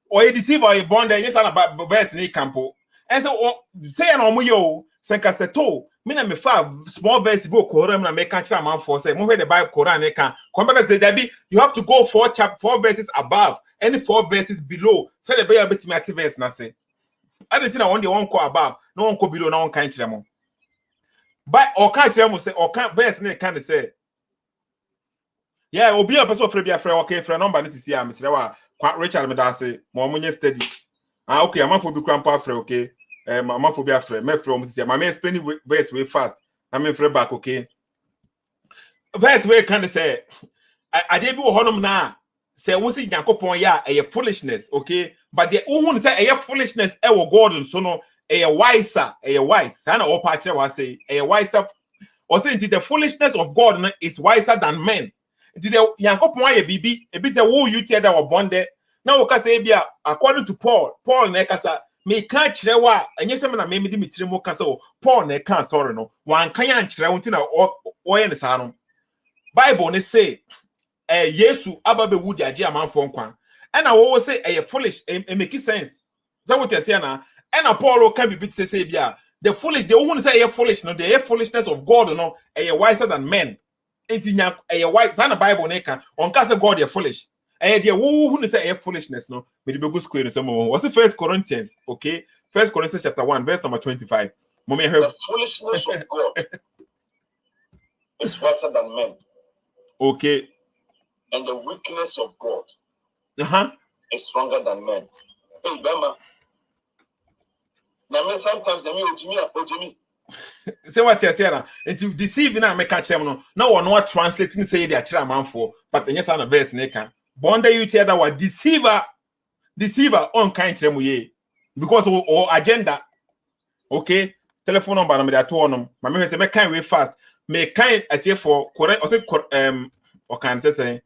Or a deceiver a bɔndɛ yes I verse ne campo. And so say no mo yo Senka Sethoo, me na me fa small verse go Quran na make catch man for say, mo the Bible Quran e can. Come back say Debbie, you have to go 4 verses above, any 4 verses below. Say the Bible bit me active verse na say. I don't think I want the one call above, no one call below, no one kind chemo. But or can't tell say or can't verse ne can say. Yeah, obi a person for be a friend okay friend number this is here Mr. Wa Richard me da say mo monye steady. Ah okay, I'm for be grandpa friend okay. I'm for be a friend. Me from say my me explain verse way fast. I mean friend back okay. Verse way can say I dey be honum na say won say Yakopon ya e foolishness okay, but the who say e foolishness e wo God so no e wiser na all part wa say e wiser or say the foolishness of God is wiser than men. The Yakopon ya bibi e bit wo you tear that wa bɔndɛ now we can say bia according to Paul na kasa me ka kire wa enye se me na me di mitrimo kasa o Paul na ka story no wan kan ya kire won ti na o ye ne sa no Bible ne say Yesu ababe wudi age amanfo nkwan ena wo say foolish e make sense say what you say na ena Paul can be bit say bia the foolish they won't say foolish no the foolishness of God no wiser than men entinya wise na Bible ne kan on ka say God foolish the who say foolishness no me the go square so mo was the 1 Corinthians okay 1 Corinthians chapter 1 verse number 25 the foolishness of God is wiser than men. Okay. And the weakness of God is stronger than men. Hey, Bama. Now, sometimes they me. Say what you say now. And to deceive na make catch them no. Now we're not translating say they are chira man for, but the yes and verse ne can. Bɔndɛ you tell that was deceiver on kind them ye because or agenda. Okay, telephone number na me that two on them. My me say me kind way fast. Me kind at here for correct. I say or can say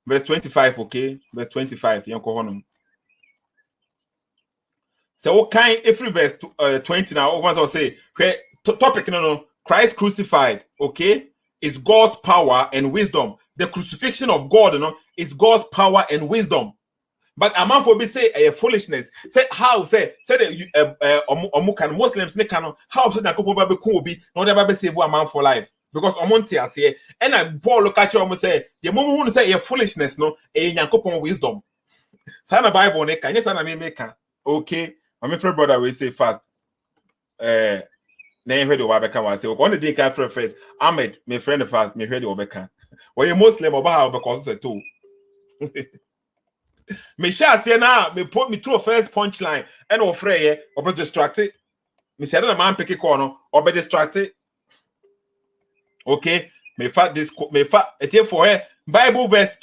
verse 25, okay? Verse 25, yanko honum. So what kind every verse 20 now, once I'll say topic no Christ crucified, okay, is God's power and wisdom. The crucifixion of God, is God's power and wisdom. But a man for be say a foolishness. Say how say that Muslims ne can how say that couple baby cool be no never be save a man for life. Because omonte as here and Paul look at you almost say the moment who say a foolishness no a Yakopon wisdom. Sana Bible ne can yes and me make okay. My friend brother will say fast. Then heard the Wabeka was say on the day can first Ahmed, my friend fast, me heard the Wabeka. Or you Muslim or how because it's too. Me shall say now me put me through a first punchline and offer or be distracted. Me say that man pick a corner or be distracted. Okay, me fa this me fa it for her Bible verse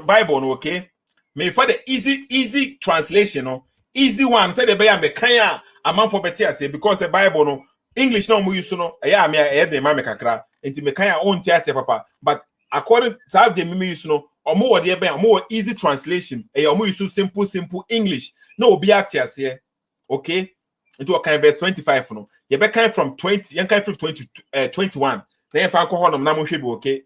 Bible okay. Me fa the easy translation no easy one say the be me kan a man for better say because the Bible no English no mo use no ya me the man me kakra enti me kan on tia say papa but according to how the me use no omo wo de be omo easy translation omo use simple English no obi atia say okay into kind verse 25 no you be kind from 20 yan kind from 20 to 21 then if I call him na mo hwe be okay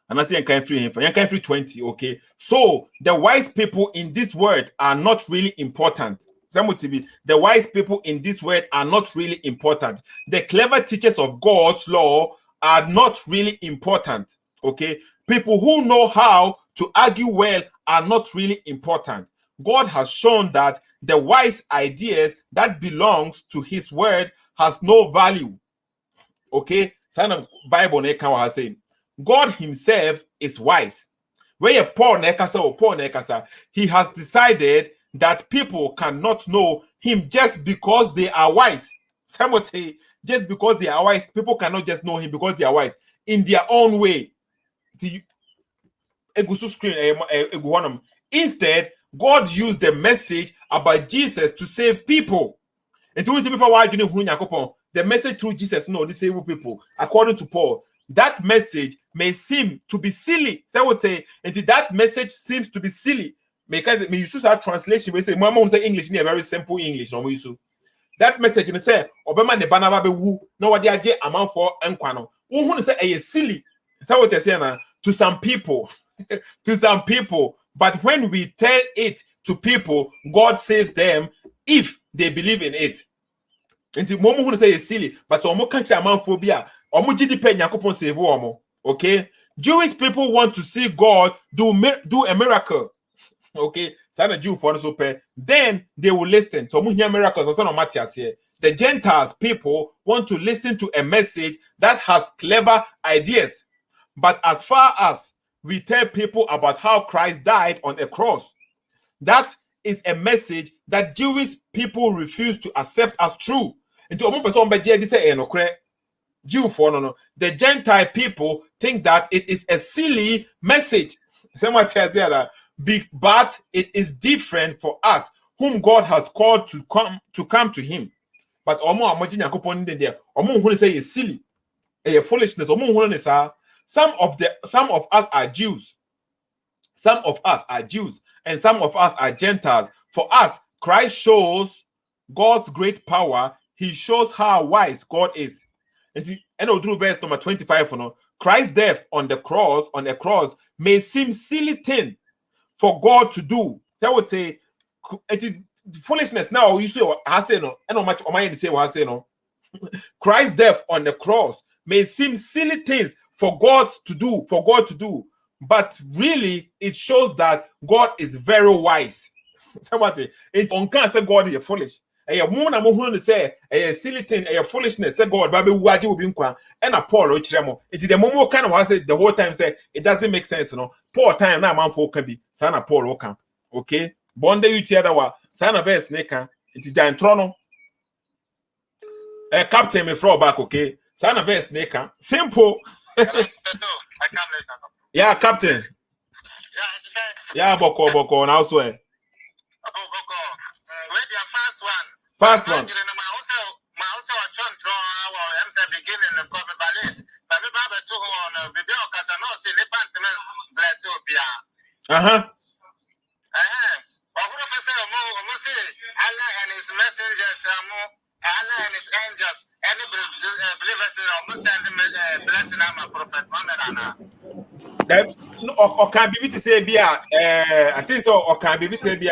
and I say yan kind free him yan kind free 20 okay so the wise people in this word are not really important. The wise people in this word are not really important. The clever teachers of God's law are not really important. Okay, people who know how to argue well are not really important. God has shown that the wise ideas that belongs to his word has no value. Okay, so Bible has saying God himself is wise. Where Paul Nekasa, he has decided that people cannot know him just because they are wise. Somebody, just because they are wise, people cannot just know him because they are wise in their own way. Instead, God used the message about Jesus to save people. The message through Jesus, no, they save people. According to Paul, that message may seem to be silly. So I would say, and that message seems to be silly. Because me use our translation, we say, Mama say English, very simple English. No, that message, you say, Obama ne banaba be woo, no what they are amount for enquano. Who say a silly. So what I say now to some people, but when we tell it to people, God saves them if they believe in it. Nti mo who say it's silly, but omo can't amanfobia. Omo GDP Yakupon save omo. Okay? Jewish people want to see God do a miracle. Okay? Sana Jew for so pay. Then they will listen. So mo hear miracles also no Matthias here. The Gentiles people want to listen to a message that has clever ideas. But as far as we tell people about how Christ died on a cross, that is a message that Jewish people refuse to accept as true. Jew for no. The Gentile people think that it is a silly message. But it is different for us, whom God has called to come to Him. But say it's silly, a foolishness. Some of us are Jews. Some of us are Jews, and some of us are Gentiles. For us, Christ shows God's great power. He shows how wise God is. And through verse number 25, Christ's death on the cross may seem silly thing for God to do. That would say foolishness. Now you see what I say no, and much am I to say what I say no. Christ's death on the cross may seem silly things for God to do, but really it shows that God is very wise. Somebody, it can't say God is foolish. A woman I'm going to say a silly thing, a foolishness. Say God, Baby, who will be and a Paul Ochiremo. It is the moment kind of I said the whole time say it doesn't make sense, Poor time now, man for can be Sana Paul Oka. Okay, bɔndɛ Uti dawa. Sana verse neka. It is giant trono. Captain me throw back, okay. Sana verse neka. Simple. Yeah, Captain. Yeah, Boko, now swear. First one. Uh-huh. Allah and his messengers, Allah and his angels, any believers in blessing I'm a prophet Muhammad. That or can be to say be I think so, or can be to say be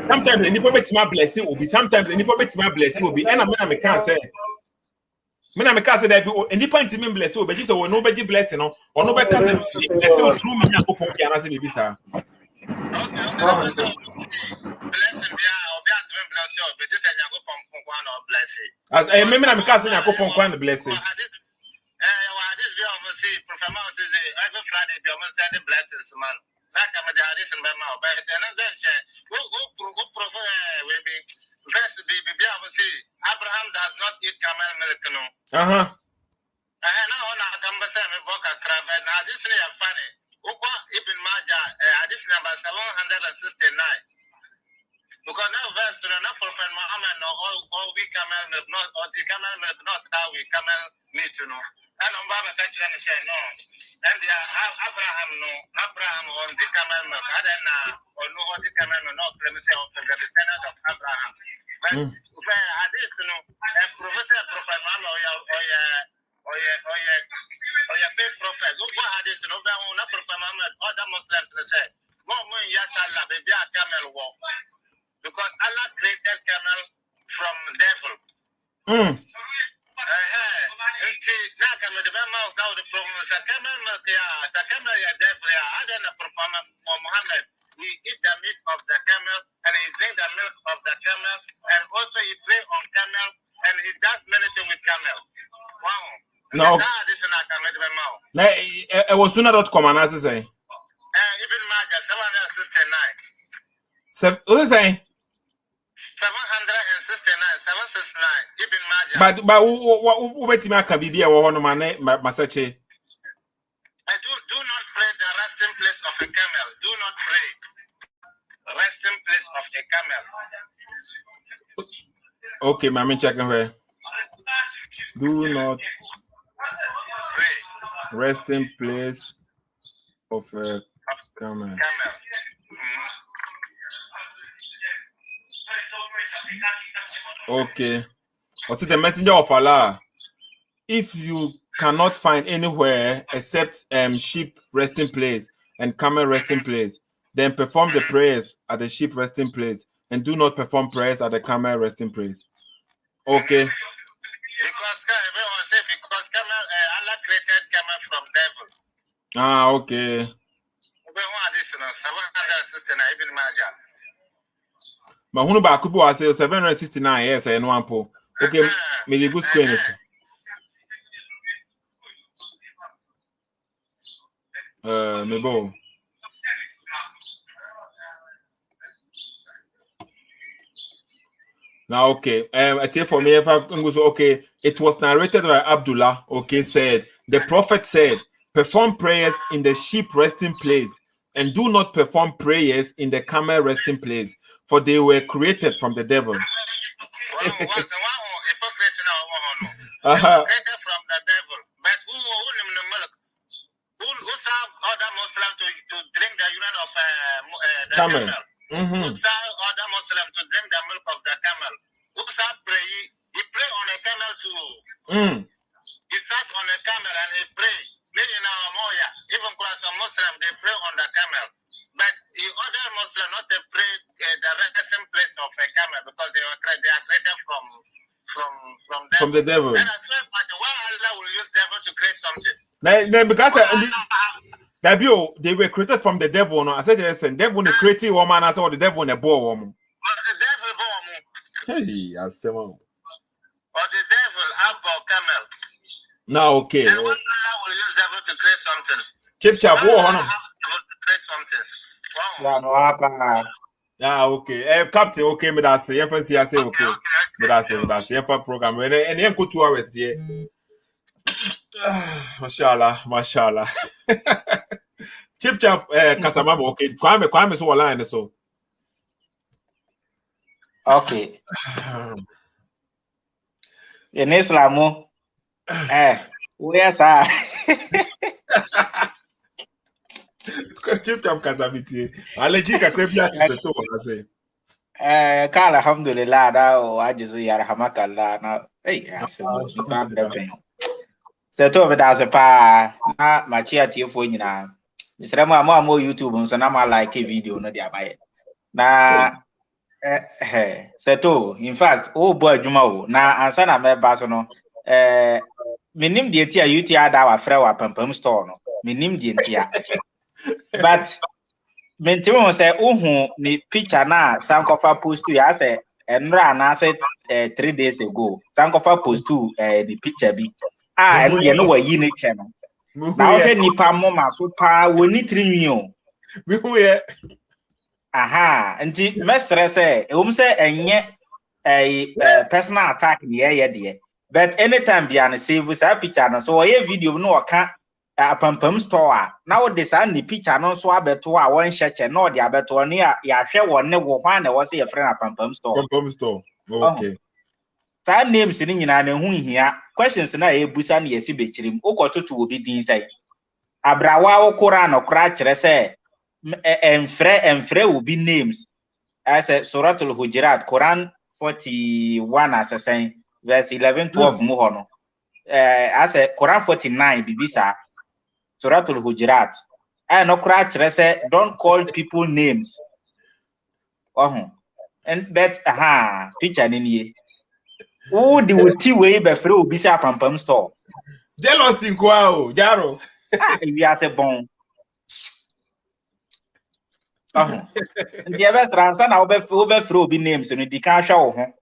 sometimes any prophet my blessing will be, sometimes any prophet my blessing will be, and I can't say. When I can't say that any point in blessing will be just or nobody blessing or nobody can say blessing through me and open and answer me, sir. As I remember, I'm casting a coupon quan blessing. Every Friday, be almost standing blessings, man. Like I'm a daddy and my mouth, but another will be best to be able to see Abraham does not eat camel milk. Uh-huh. And now I come to say, book a crab, and now this is funny. Upa Ibn Majah, this number 769. Because now verse to the Prophet Muhammad, no, all we camel milk, not or the camel milk, not how we camel meat, And on Baba Country and say no. And the Abraham on the camel milk, I don't know, or no, the camel milk, not let me say, of the descendant of Abraham. But additional, Professor Prophet Muhammad, or your big prophet, who had this, no, not Prophet Muhammad, other Muslims say, more yes, Allah, baby, a camel walk. Because Allah created camel from devil. He eat the meat of the camel and he drink the milk of the camel and also he play on camel and he does many things with camel. Wow. No. It was sooner dot com and as I say. Even Majah 769. What is saying? 769, Ibn Majah. But who bet me can be there one man masache. Do not pray the resting place of a camel. Do not pray the resting place of a camel. Okay, I'm checking here. Do not pray resting place of a camel. Okay. What's the messenger of Allah? If you cannot find anywhere except sheep resting place and camel resting place, then perform the prayers at the sheep resting place and do not perform prayers at the camel resting place. Okay. Because everyone say because camel, Allah created camel from devil. Ah, okay. Everyone additional 760 even imagine. But who back could be 769? Yes, I know one po. Okay, maybe good screen is. Maybe. Now, okay. I tell for me, if I goes okay, it was narrated by Abdullah. Okay, said the prophet said, "Perform prayers in the sheep resting place, and do not perform prayers in the camel resting place, for they were created from the devil." Created from the devil, but who serve other Muslims to drink the urine of the camel? Who serve other Muslims to drink the milk of the camel? Who serve pray? He pray on a camel too. He sat on a camel and he pray. Even some Muslims they pray on the camel, but the other Muslims not to pray the resting place of a camel because they are created from the devil. And I said, but why Allah will use devil to create something? Because they were created from the devil. No, I said yes, and devil is creating woman. I saw the devil in a ball woman. The devil born. Hey, I said, or the devil have a camel. Now, okay. And what Allah will use devil to create something? Chip chap, to create something. Wow. Yeah, okay. Captain, okay, but I say, I say, okay. But I say, program. And then go 2 hours there. Mashallah. Chip chap, Kasama, okay. Kwame, so line so. Okay. In Islam, where's that? Chip chap Kasabiti. Allergic a crepia to Sethoo, I say. Kala alhamdulillah da o ajizu ya rahmakallah na Sethoo be da se pa na machi atiefo nyina misrem mo YouTube nso na ma like video no dia baye na Sethoo in fact o bo adwuma o na ansa na me ba so no minim de tia YouTube ada wa frɛ wa pampam store no minim de tia but Mentimo say uhu ni picture na Sankofa post to ya say enra na say 3 days ago. Sankofa post to the picture bi. Enu ye no wa yi ne che no. Na o hwe nipa moma so pa woni trinwi o. Me hu ye. Aha, nti mesre say ewum say enye personal attack ni ye de. But anytime bia na save sa picture no so ye video no waka pampam store na wo de sa ni picture no so abeto a won hyeche na ode abeto no ya hwe wonne wo hwan na wo se ye frɛ na pampam store. Okay. Sa names ni nyina na hu hia questions na e busa na yesi bechirim ukototo obi din sai abrawa wo kora no kora kire se enfre obi names as suratul hujurat Quran 41 as verse 11 12 mu ho no as Quran 49 bibisa Suratul Hujurat. No kra kire say don't call people names. And bet picture ni nie. Who the wuti we be free obi say pampam store. Jealousy kwa o, jaro. We are say bon. Ndi ebe sransa na obe free obi names no di kan hwa wo ho.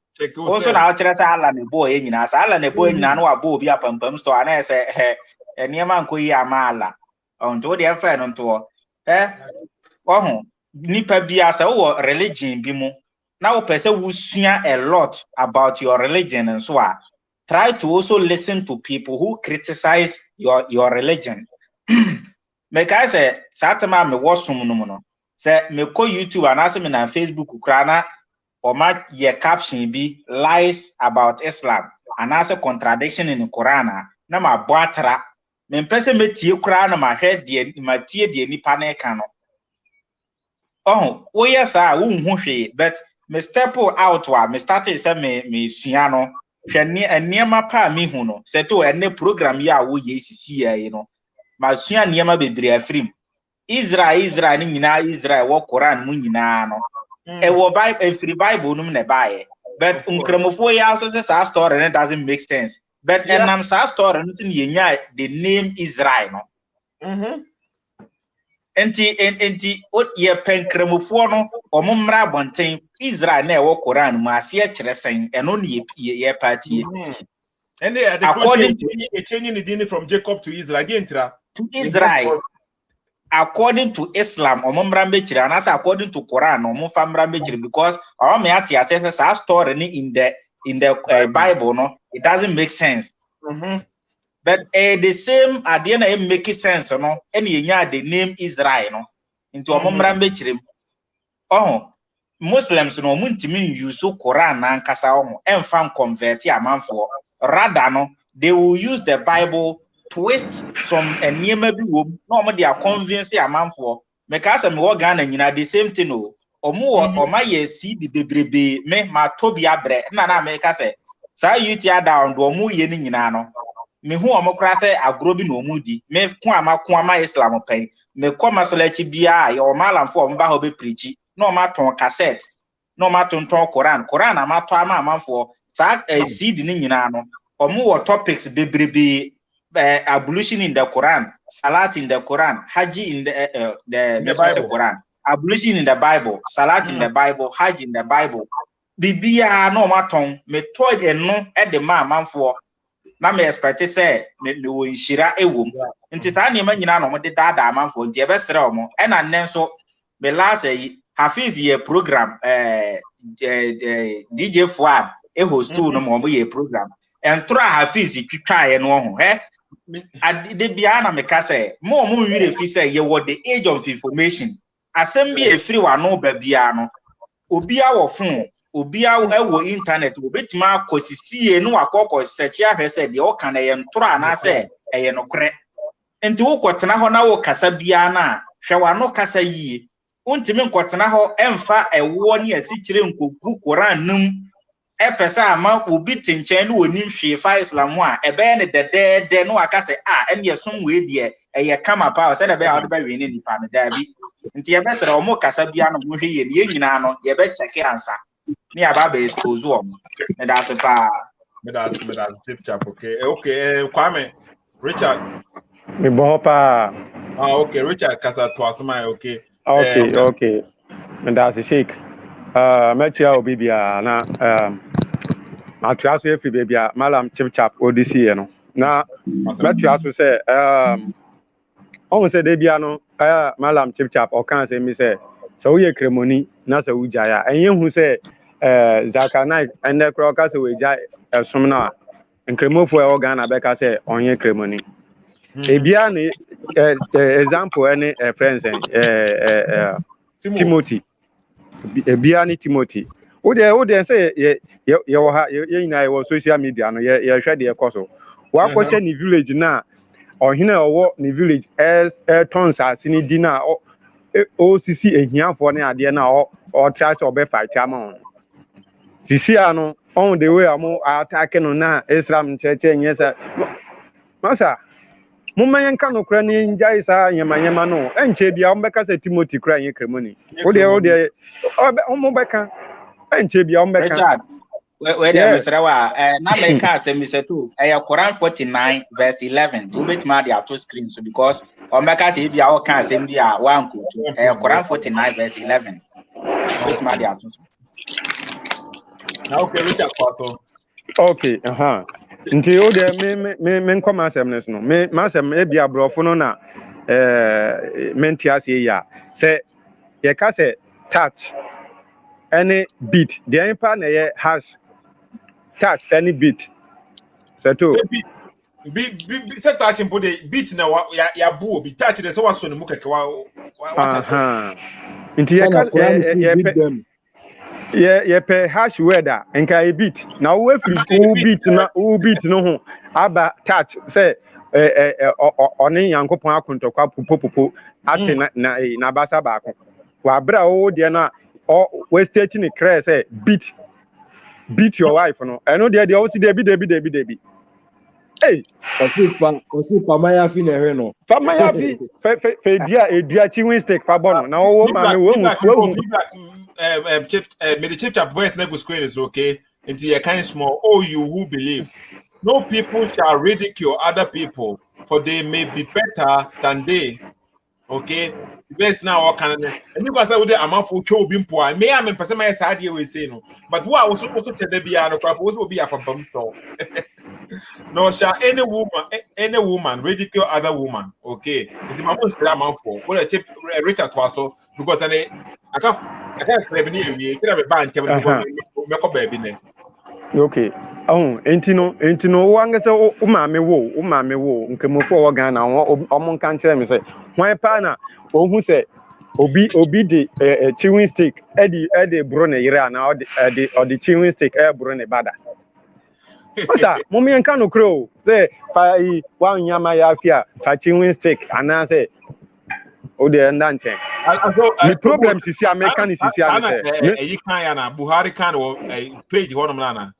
Also na o kire say Allah ne boy nyina, sa Allah ne boy nyina no abo obi pampam store na say eniema nkoyi amala onto de afa no nto nipa bia say wo religion bi mu na wo pese wo sua a lot about your religion and so try to also listen to people who criticize your religion. Make I say satama me wosum no no say me ko YouTube and also me na Facebook kra na o ma ye caption bi lies about Islam and also contradiction in the Quran na ma boatra me mpese metie kura na ma hwe de matie de nipa na eka no wo yes wo hu hwe but me step out wa me started say me sua no hwe ne eniema pa me hu no Sethoo ene program ya wo ye sisi ya no ma sua niema bebre afrim Israel ni nyina Israel wo Quran mu nyina no e wo Bible free Bible num na baaye But unkramofo ya also says our story and it doesn't make sense. But and I'm sa story and the name Israel no. Enti what ye pen kramofo no omumra bonten Israel na e wo Quran mu ase e kire sen eno ne ye party. And they are according to changing the DNA from Jacob to Israel to Israel. According to Islam, and as according to Quran, because our meati assesses our story in the Bible, no, it doesn't make sense. But the same at the end make sense, no, any the name Israel, no, into a Muslims no muntimi use Quran and Kasa and fan convert a man for rather no, they will use the Bible. Twist some and near maybe no they are convinced a man for because I'm working and the same thing or more or my see the baby me my tobia bread na make us say so you tear down do mu ye ni no me who amokra say agrobi no mudi me kwama Islam pen me koma selechi bia your malam for mba ho be preach no ma ton cassette no ma ton Quran ama to ama for sa seed ni nyina no omo topics bebrebe ablution in the Quran, salat in the Quran, haji in the Bible. Quran, ablution in the Bible, salat in the Bible, hajj in the Bible. Bibia no maton me told no at the man for na me expect say me wo nshira ewom. Nti sa na ma nyina no mo de dada man for nti e be sere omo e na nnen so me last Hafiz ye program DJ Fuad e host no mo ye program. And try Hafiz twitwa no ho de biana me ka say mo wi refi say ye what the age of information asem bi e free wa no ba bia no obi a wo phone obi a wo internet obetima akosisie no akoko search ahwe say de o kan ye ntoro na say ye no kre enti wo kotena ho na wo kasa bia na hwe wa no kasa yie untimi nkotena ho emfa ewo ne asikire nkogu Quran num epesa ama obi tinchen no onim hwe fa Islam a ebe ne de no aka say ene yesom we de eye kama pa say de be awde ba we ne nipa ne da bi nti ye be sere omo kasa bia no mo hwe ye ne nyina no ye be check answer ne aba be expose o me da se pa me da tip chap okay Kwame Richard me bo pa okay Richard kasa to asoma okay me da se shake metia obi bia na matraso efi bia Mallam chip odisi no na metia so say on say de bia no Mallam chip o kan say me say so we kremoni na say ujaya enye hu say zakanai ende kro ka say we ja som na nkremofo e organ na be ka say onye kremoni e bia ni example any friends Timothy bia ni Timothy o de say ye wo ha ye nyina ye social media no ye hwe de ekoso wa kwose ni village na ohina owo ni village tons asini di na o sisi ehiafo ne ade na o try so be fight ama sisi ano on the way amo attack no na Islam cheche nyesa masa mumman kan no kra ni njai sa nyema no enche bia o beka say Timothy kra yin kremoni o de o beka enche bia o beka Richard we there Mr. Wa na make say Sethoo Quran 49 verse 11 to bit ma dia to screen so because o beka say bia o kan say bia one ko Quran 49 verse 11 bit ma dia to now okay Richard Pato okay nti o de me nkoma asem nes no me masem e bia brofo no na menti ase ya say ye ka say touch any beat the impact na ye hash touch any beat Sethoo beat say touch impo de beat na ya bu obi touch de say waso ne mu keke wa nti ye pe hash word nka e beat na wo free beat no ho aba touch say oni yankopon akontokwa popopopo ate na basa ba ko wa bra wo de na we state ni clear say beat your wife no eno de o si debi Hey, osi famaya fi na ehwe no. famaya fi fe dia chiwin steak fa bono. Na wo ma me wo chip voice na go screen is okay. Into your kind small. Oh, you who believe. No people shall ridicule other people, for they may be better than they. Okay, that's now all kind of. And you guys say, "Well, I'm for show being poor." May I mean, person my side here we say no, but what I was supposed to tell them be no crap. Also be a pump store. No, shall any woman ridicule other woman. Okay, it's my most drama for. What I check Richard Twaso because I can't claim any. We can have a band because make a baby name. okay. Oh, entino wanga se o maame wo nkemofo wo Ghana o kan kire me se hwan pa na o hu se obi di chewing stick e bro ne yire ana o di chewing stick e bro ne bada ota mo mi enka no kro se fa wa nyama ya afia fa chewing stick ana se o de nda nchen the problem sisi American sisi ana se you kan na Buhari kan o page ho no na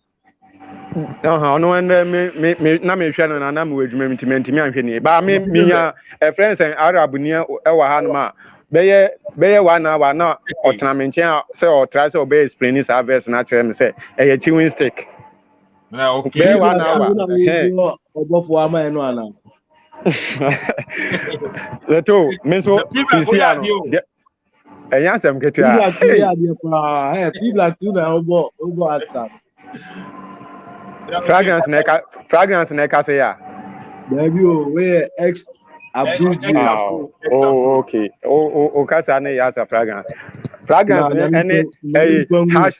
no and me na me hwe no na me wadwuma ntimi anhwe ni ba me nya friends and Arab ni e wa ha no ma beye wa na otena me nchen say o try say o be explain this verse na tell me say e chewing stick na okay beye wa na wa obofo ama eno ana Sethoo me so sisi ano eyan sem ketua people tu na obo WhatsApp fragrance na ka say ya baby we ex approved. Oh, okay. Oh, kasa na ya sa fragrance any hash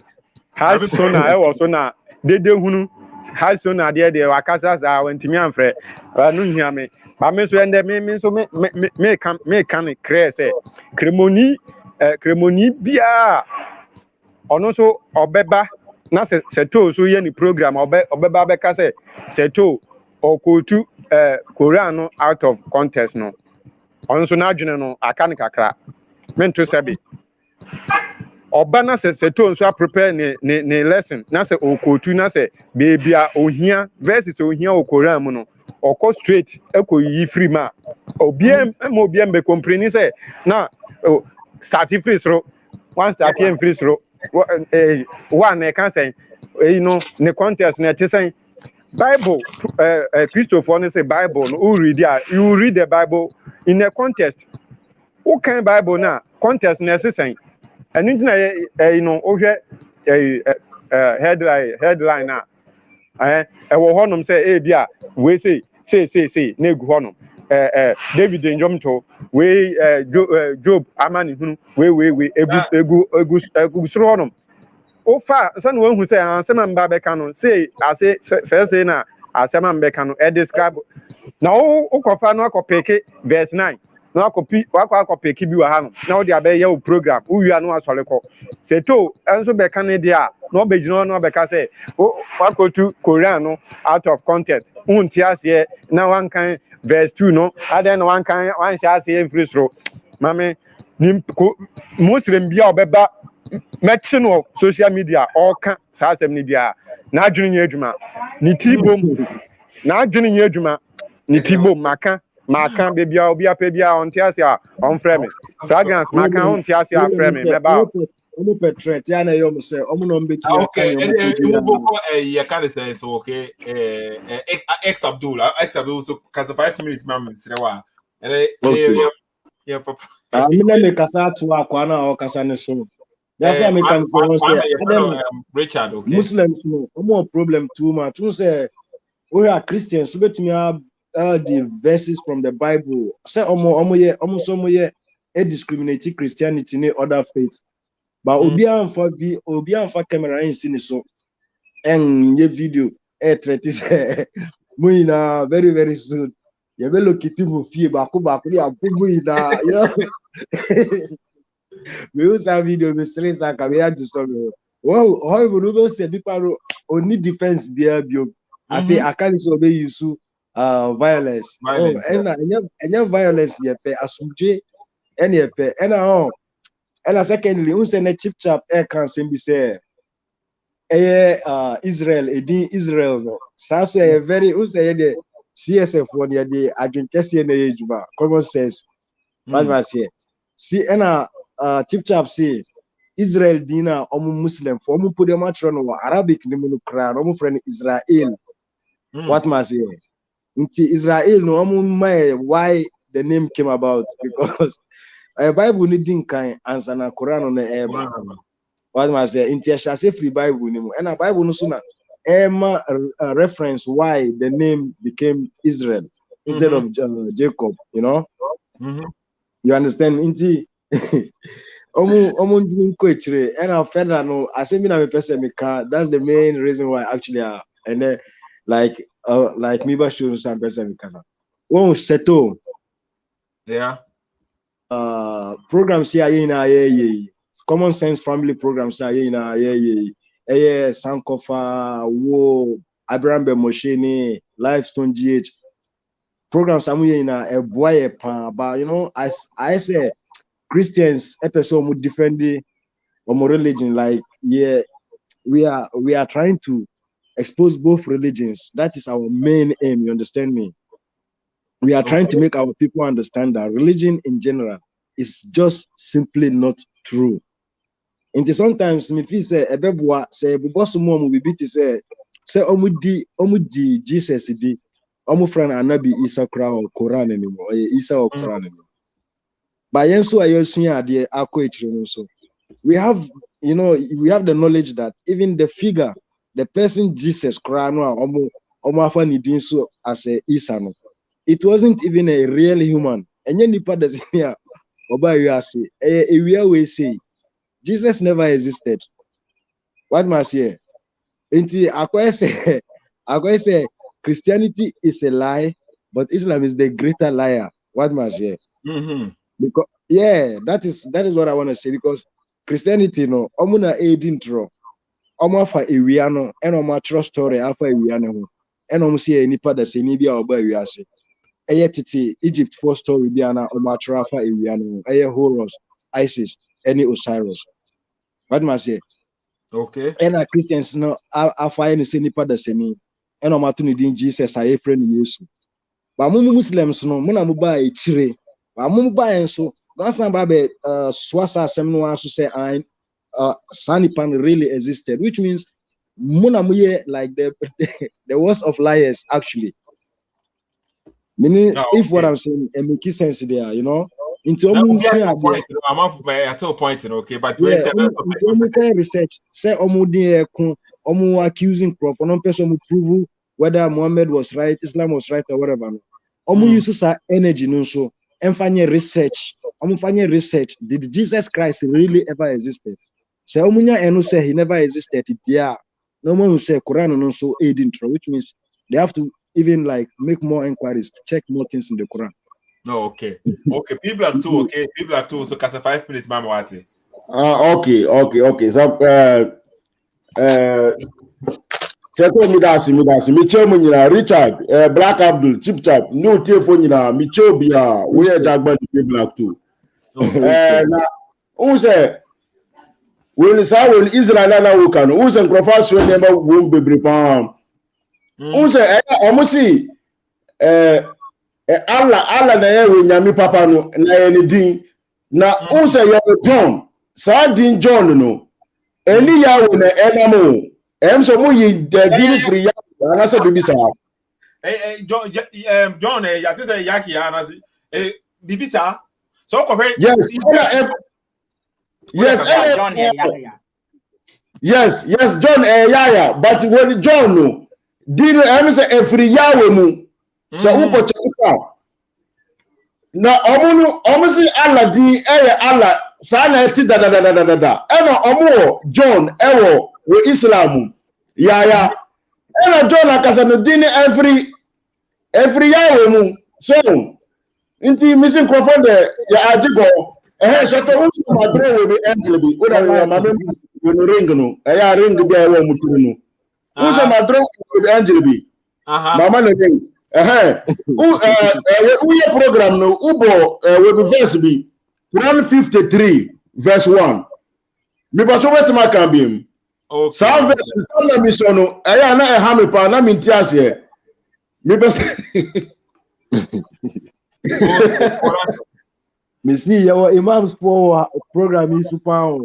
so na e wo so na dede hunu hash so na de wakasa sa wantimi amfre no hia me ba me so ende me so me kan clear say cremoni bia ono so obeba na Sethoo so ye ni program obeba be ka say Sethoo okotu Korean no out of context no on so na adwene no aka ne kakra mento sabi oba na Sethoo so prepare ne lesson na say okotu na say baby a ohia versus ohia o Korean mu no oko straight ekoyi free ma obiem be comprehend say na start free throw one start in free throw one can say you know ne contest na te say Bible Christopher say Bible no you read the Bible in a context who can Bible na contest na say and you know ohwe headline na wo honum say bia we say na egu honum David Njomto we Job amani hunu we egu sro honum ofa san wo hu say ansema mba be kanu say say na asema mba kanu e describe na o kofa no akopeke verse 9 na akopeke bi wa hanu na o de abe ye program o wia no asole ko Sethoo enso be kan de a no be jino no be ka say o akotu Korean no out of context unti ase na wan kan verse 2 no aden no wan kan wan sha ase free throw mame Muslim bia obeba mechi no social media all kan sa asem ni bia na adwene nya adwuma ni tibom na adwene nya adwuma ni tibom maka bebia obi apɛ bia on tiase a on frame fragrance maka on tiase a frame me ba omo petret ya na yom say omo no mbetu ya okay you can say so okay ex Abdul so can 5 minutes ma'am srewa yeah papa me na me kasa to akwa na o kasa ne so that's why me can say Richard okay Muslims no omo problem too much to say we are Christians so betumi the verses from the Bible say omo ye a discriminating Christianity in other faiths but obi anfa camera in sin so en ye video threat say muina very very soon ye be lokiti mo fie ba ko ni abubuina you know we use a video be stress aka be to stop wow horrible no say people only defense there bio afi akali so be use violence. Enya violence ye pe asumje ene ye pe ena secondly un se ne chip chap can be say Israel edin Israel no so very un say CSF one year they I drink juba common sense. What I say? See and tip chap say Israel dina Muslim for put them much run Arabic name crown friend Israel. What must say? Into Israel no why the name came about because Bible needing kind answer na Quran on the what must say? Into a free Bible name and a Bible no sooner. Reference why the name became Israel instead of Jacob, you know. You understand? Inti, and our federal no, I say me na me person me can. That's the main reason why actually, and then like me ba show some person me can. Oh, Sethoo. Yeah. Programs here common sense family programs here Sankofa, Wo, Avraham Ben Moshe, Lifestone GH programs. I'm in a boy, but you know, as I say, Christians episode would defend the religion. Like, yeah, we are trying to expose both religions. That is our main aim. You understand me? We are trying to make our people understand that religion in general is just simply not true. And sometimes me feel say ebebua say boss mom will be to say omudi Jesus di omu friend anabi Isa kra or Quran anymore Isa or Quran anymore. But yenso ayesuya ade akọ echire so we have the knowledge that even the figure, the person Jesus kra no omu afa ni din so as a Isa no, it wasn't even a real human. Enye nipa does here oba you say ewia we say Jesus never existed. What must say? Inti I say Christianity is a lie, but Islam is the greater liar. What must say? Because that is what I want to say. Because Christianity no, omuna intro, omafa ewiano, and oma true story afa ewiano, and omusi nipa da se ni bia oba ewiase. Titi Egypt 4 story biana oma true afa ewiano, Horus, Isis, any Osiris. What must say? Okay. And Christians no are fine say nipa da semi. And omatuni din Jesus aye friend Yesu. But Muslims no muna muba e chire. But muba enso gansan ba be swasa asem no aso say sanipan really existed, which means muna muye like the worst of liars actually. Meaning if what I'm saying it makes sense there, you know. Into almost I'm at a point, okay, but research say accusing prof no person prove whether Muhammad was right, Islam was right or whatever. Use energy no so enfanye research. Research. Did Jesus Christ really ever existed? Say omunya enu say he never existed. Yeah. No one will say Quran no so aid intro, which means they have to even like make more inquiries to check more things in the Quran. No, okay. People are too okay. So cast 5 minutes, Mama Wati. Okay. So, Midasi, Michel Munina, Richard, Black Abdul, Chip Chap, no Tefonina, Michel Bia, we are Jagban Black too. Now, who say when Israel na can who's and Crofas never won't be prepared. Who say almost see Allah na ye nyami papa no na ye ni din na who say you John sa din John no eni ya wo na enamo so mo yi din free ya na say bibi sa John ya te say yaki ya na bibi sa so ko yes John yes John yaya but when John no din say every yawe mu so uko cheka na omusi Allah di Allah sana eti da ena omo John ewo we Islam ya ena John akasa no din every yawe mu so inti missing crofond ya adigo Sethoo umsi madre we be angel bi o da we ma me ring no ya ring bi e wo muturu no umsi madre we be angel bi mama no ring uye program no ubo we verse bi Quran 53 verse 1 me ba to wetima kan biem okay sa verse na mi so no na ha me pa na mi nti ase Me best. Me see your imams for program is super.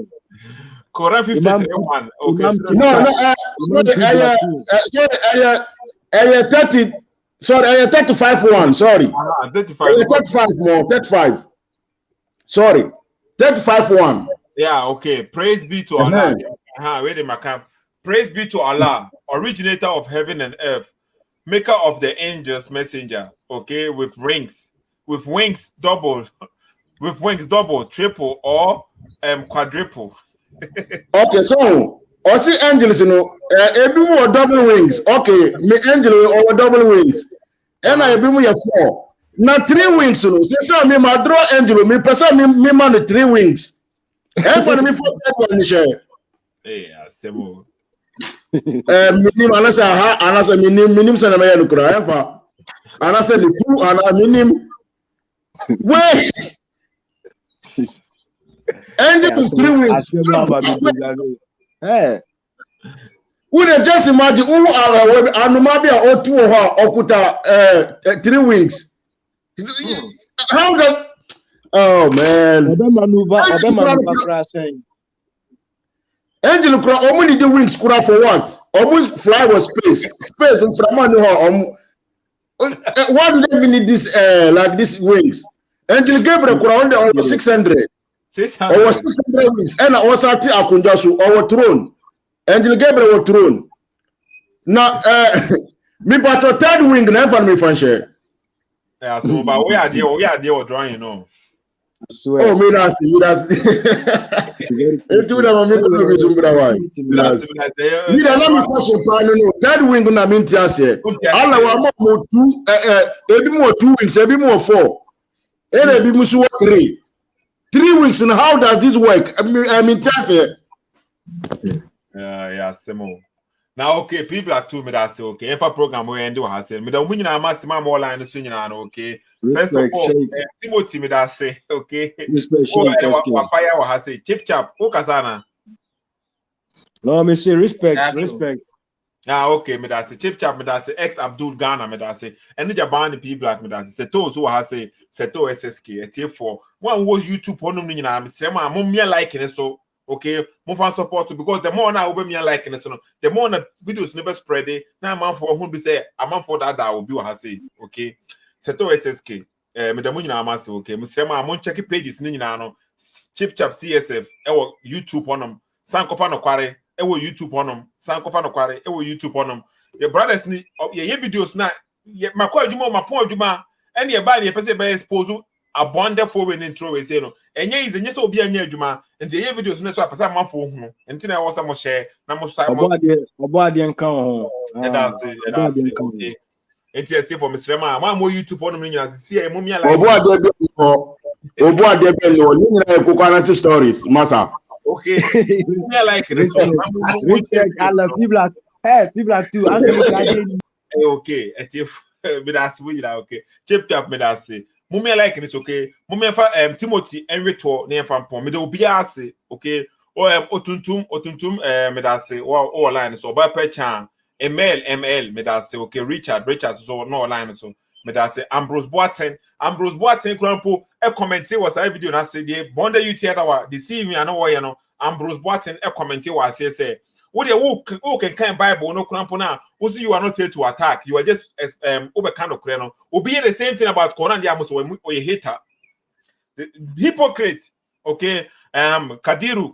Quran 53:1. Okay. No, 30. Sorry, 35:1. Sorry. 35. 35 more. 35. Sorry. 35:1. Yeah, okay. Praise be to Allah. Wait a minute. Praise be to Allah, originator of heaven and earth, maker of the angels, messenger. Okay, with wings, double, triple, or quadruple. Okay, so I see angels, every more double wings. Okay, me angel or double wings, and I be more 4. Now 3 wings, so say me my draw angel, me person me man 3 wings. And for me for that one share. Hey, Sebo. Minim anasa minim sana me no kura enfa. Anasa the 2 and minim. Wait. Angel is 3 wings. Hey. Would just imagine who are Anumabia or 2 or Okuta 3 wings? How does oh man? Angel Kura only the wings Kura for what? Almost fly was space and from why do they need this like these wings? Angel Gabriel Kura only over 600. 600. Over 600 wings and also Akunjasu our throne. Angel Gabriel throne. Now me but your 3rd wing never me fan share. Yeah, so but we are there drawing, you know. I swear. Oh, me that's it would have me to be some brother. Me na me question pa no 3rd wing na me ntiase. Alla wa mo 2 ebi mo 2 wings, ebi mo 4. Ebi mo so 3. 3 weeks, and how does this work? I mean, yeah, Semo. Now, okay, people are too me that say okay. If a program we end do has say me the winning a maximum more line so you know okay. First of all, Timothy me that say okay. Fire wa has say chip chap o kasana. No, me say respect. Ah, okay, me that say chip chap me that say ex Abdul Ghana me that say and the band the people like me that say Sethoo so has say Sethoo SSK for one was YouTube on me na me say ma me liking it so okay, move and support because the more now we me liking it so the more the videos never spread it now man for who be say a man for that will be what I say okay Sethoo SSK me the money na ma say okay me say ma mon check pages ni nyina no chip chap CSF e YouTube on them sankofa no kware e YouTube on them sankofa no kware e YouTube on them your brothers ni ye videos na makwa adwuma ma pon adwuma ene ye ba ne pese be expose a bɔndɛ for when intro we say no enye is enye so obi anya adwuma nti ye videos no so apasa manfo hu nti na wo sa mo share na mo sa mo obo ade nka ho that's okay nti eti for Mr. Ma mo YouTube on me nyina see e mo mi like obo ade be no ni nyina e coconut stories masa okay me like it I love people too okay eti me that's we okay chip up me that say Mummy like it's okay. Mummy fa Timothy Enrito ne fa pon me de obi ase okay. Otuntum me da say o line so ba pe chan ML me da say okay Richard so no line so me da say Ambrose Boateng krampo e comment was a video na say the bɔndɛ Uti dawa the see me and no you know Ambrose Boateng e comment was say what the who can Bible no crampo na also you are not here to attack you are just over kind of creno obi the same thing about Quran dia muso or a hater the hypocrite okay Kadiru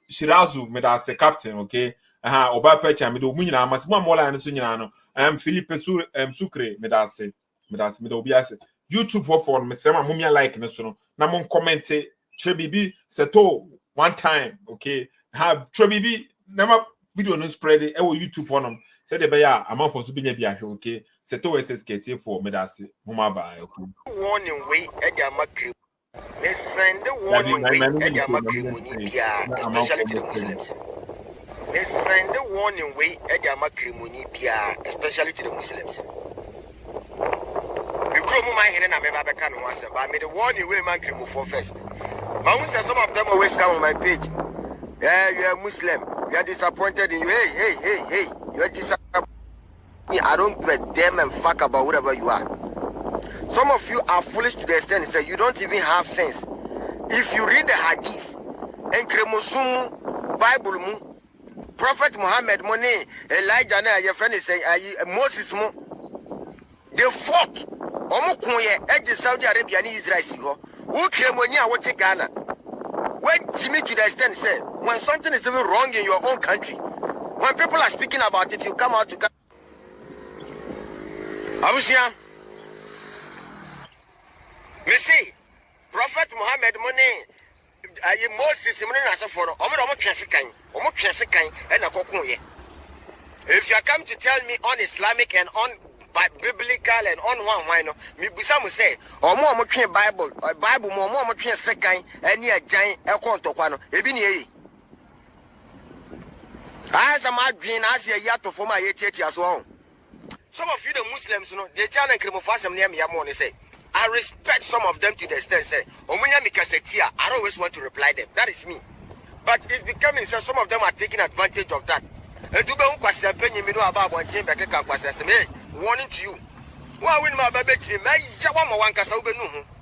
Shirazu me da say captain okay oba pecha me do munyina amasimo amola so nyina no Philippe Sucre me da say me do obi ase YouTube for me say ma mumia like ne so no na mon comment Trebibi Sethoo one time okay have Trebibi never video no spread it YouTube on them say the bear amount for subinya bia okay Sethoo SSK for me that say mama ba okay warning way e ga makri me send the warning way e ga makri muni bia especially to the Muslims me send the warning way e ga makri muni bia especially to the Muslims you grow mu my na me ba be kan one say but me the warning way man kri mu for first but we say some of them always come on my page. Yeah, you are Muslim. You are disappointed in you. Hey. You are disappointed. I don't give a damn and fuck about whatever you are. Some of you are foolish to the extent that you don't even have sense. If you read the hadith, and Kremosum, Bible mu, Prophet Muhammad Mone, Elijah, your friend is saying, Moses mo, they fought. Omokunye, edge Saudi Arabia and Israel. Who came when you went to Ghana? When Jimmy to the extent say, when something is even wrong in your own country, when people are speaking about it, you come out to Abusia. Me see, Prophet Muhammad Mone, Moses, if you come to tell me on Islamic and on biblical and on one, me Busam say, or more Bible, or Bible more second, and near giant Elcon Toquano, Ebini. As a mad green, as a yacht for my 8 years old. Some of you, the Muslims, they tell and Kremofasam near me, say. I respect some of them to the extent say, I always want to reply them. That is me. But it's becoming so some of them are taking advantage of that. And to be about one chamber, warning to you. Why will my baby may Jawama Wankas open?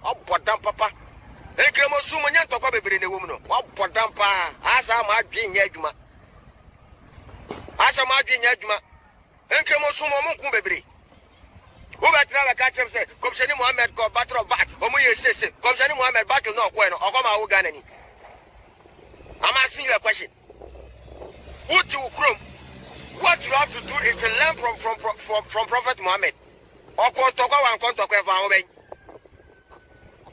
Oh, Podam Papa. And Kremosumania talk about the woman. Oh, Podampa, as I'm a dream Yajuma. As I'm a dream Yajuma. And Kremosum baby. Who better catch him say, Comshani Mohammed got battle of back, or we say, Comshani Mohammed battle no when or Goma Uganani. I'm asking you a question. What you chrome? What you have to do is to learn from Prophet Muhammad. Or Kontoka and Kontoka.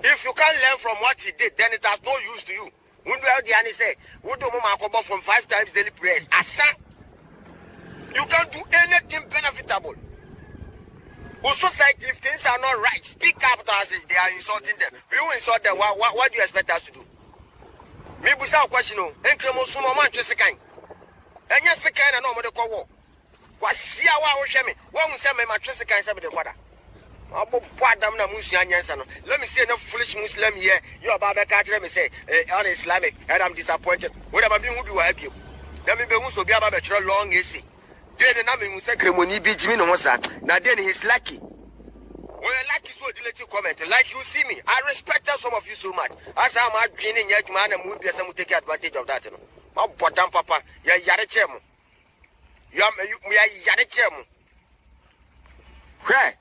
If you can't learn from what he did, then it has no use to you. When the Ani say, what do Mama from 5 times daily prayers? Asa, you can't do anything benefitable. Society, if things are not right, speak up to us. They are insulting them. We will insult them. What do you expect us to do? Me busa question no. Enkremo sumo man twese kan. Enya sekan na no mo de kowo. Kwasia wa wo hwe me. Wo hu se me ma twese kan se be de kwada. Abo adam na musu anyansa no. Let me say no foolish Muslim here. You about be catch me say on Islamic and I'm disappointed. What am I being who be wa abi? Let me be who so be about be long esi. Then na me say kremoni bi jimi no sa. Na then he's lucky. Well, lucky so delete comment. Like you see me, I respect some of you so much. As I'm a dreaming young man and would be some take advantage of that. My bottom papa, ya yarichem. We are yarichem. Hey.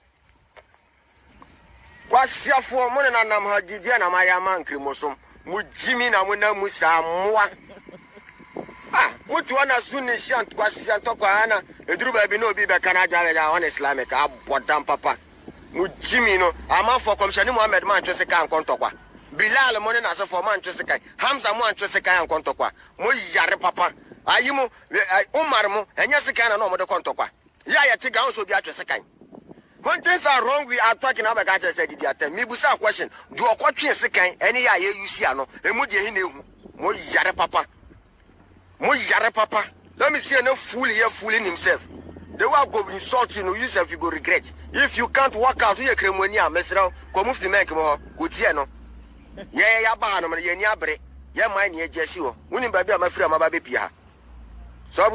What's your for money and I'm her Gideon my man cremosum? Mujimi na wina musa moi. What one as soon as Shant was Santokana, a drew baby no be Canada on Islamic, I bottom papa. Mujimino, I'm out for Comshani Mohammed Manchester and Contokwa. Bilal money as a for Manchester, Hamza Manchester and Contokwa. Muyare papa. Ayumo, Omarmo, and Yasikan and Omo the Contokwa. Yaya take also be at a second. When things are wrong, we are talking about guys. I said, Mibusa question. Do a question second, any I you see, no, and Muyare papa. Muyare papa. Let me see no fool here fooling himself. They will go insult you, no yourself, you go regret. If you can't work out, you can when you are messing around, come move to make more good no. Yeah, Bahano, yeah, mind, yeah, Jesse, winning baby, my friend, my baby Pia. So I was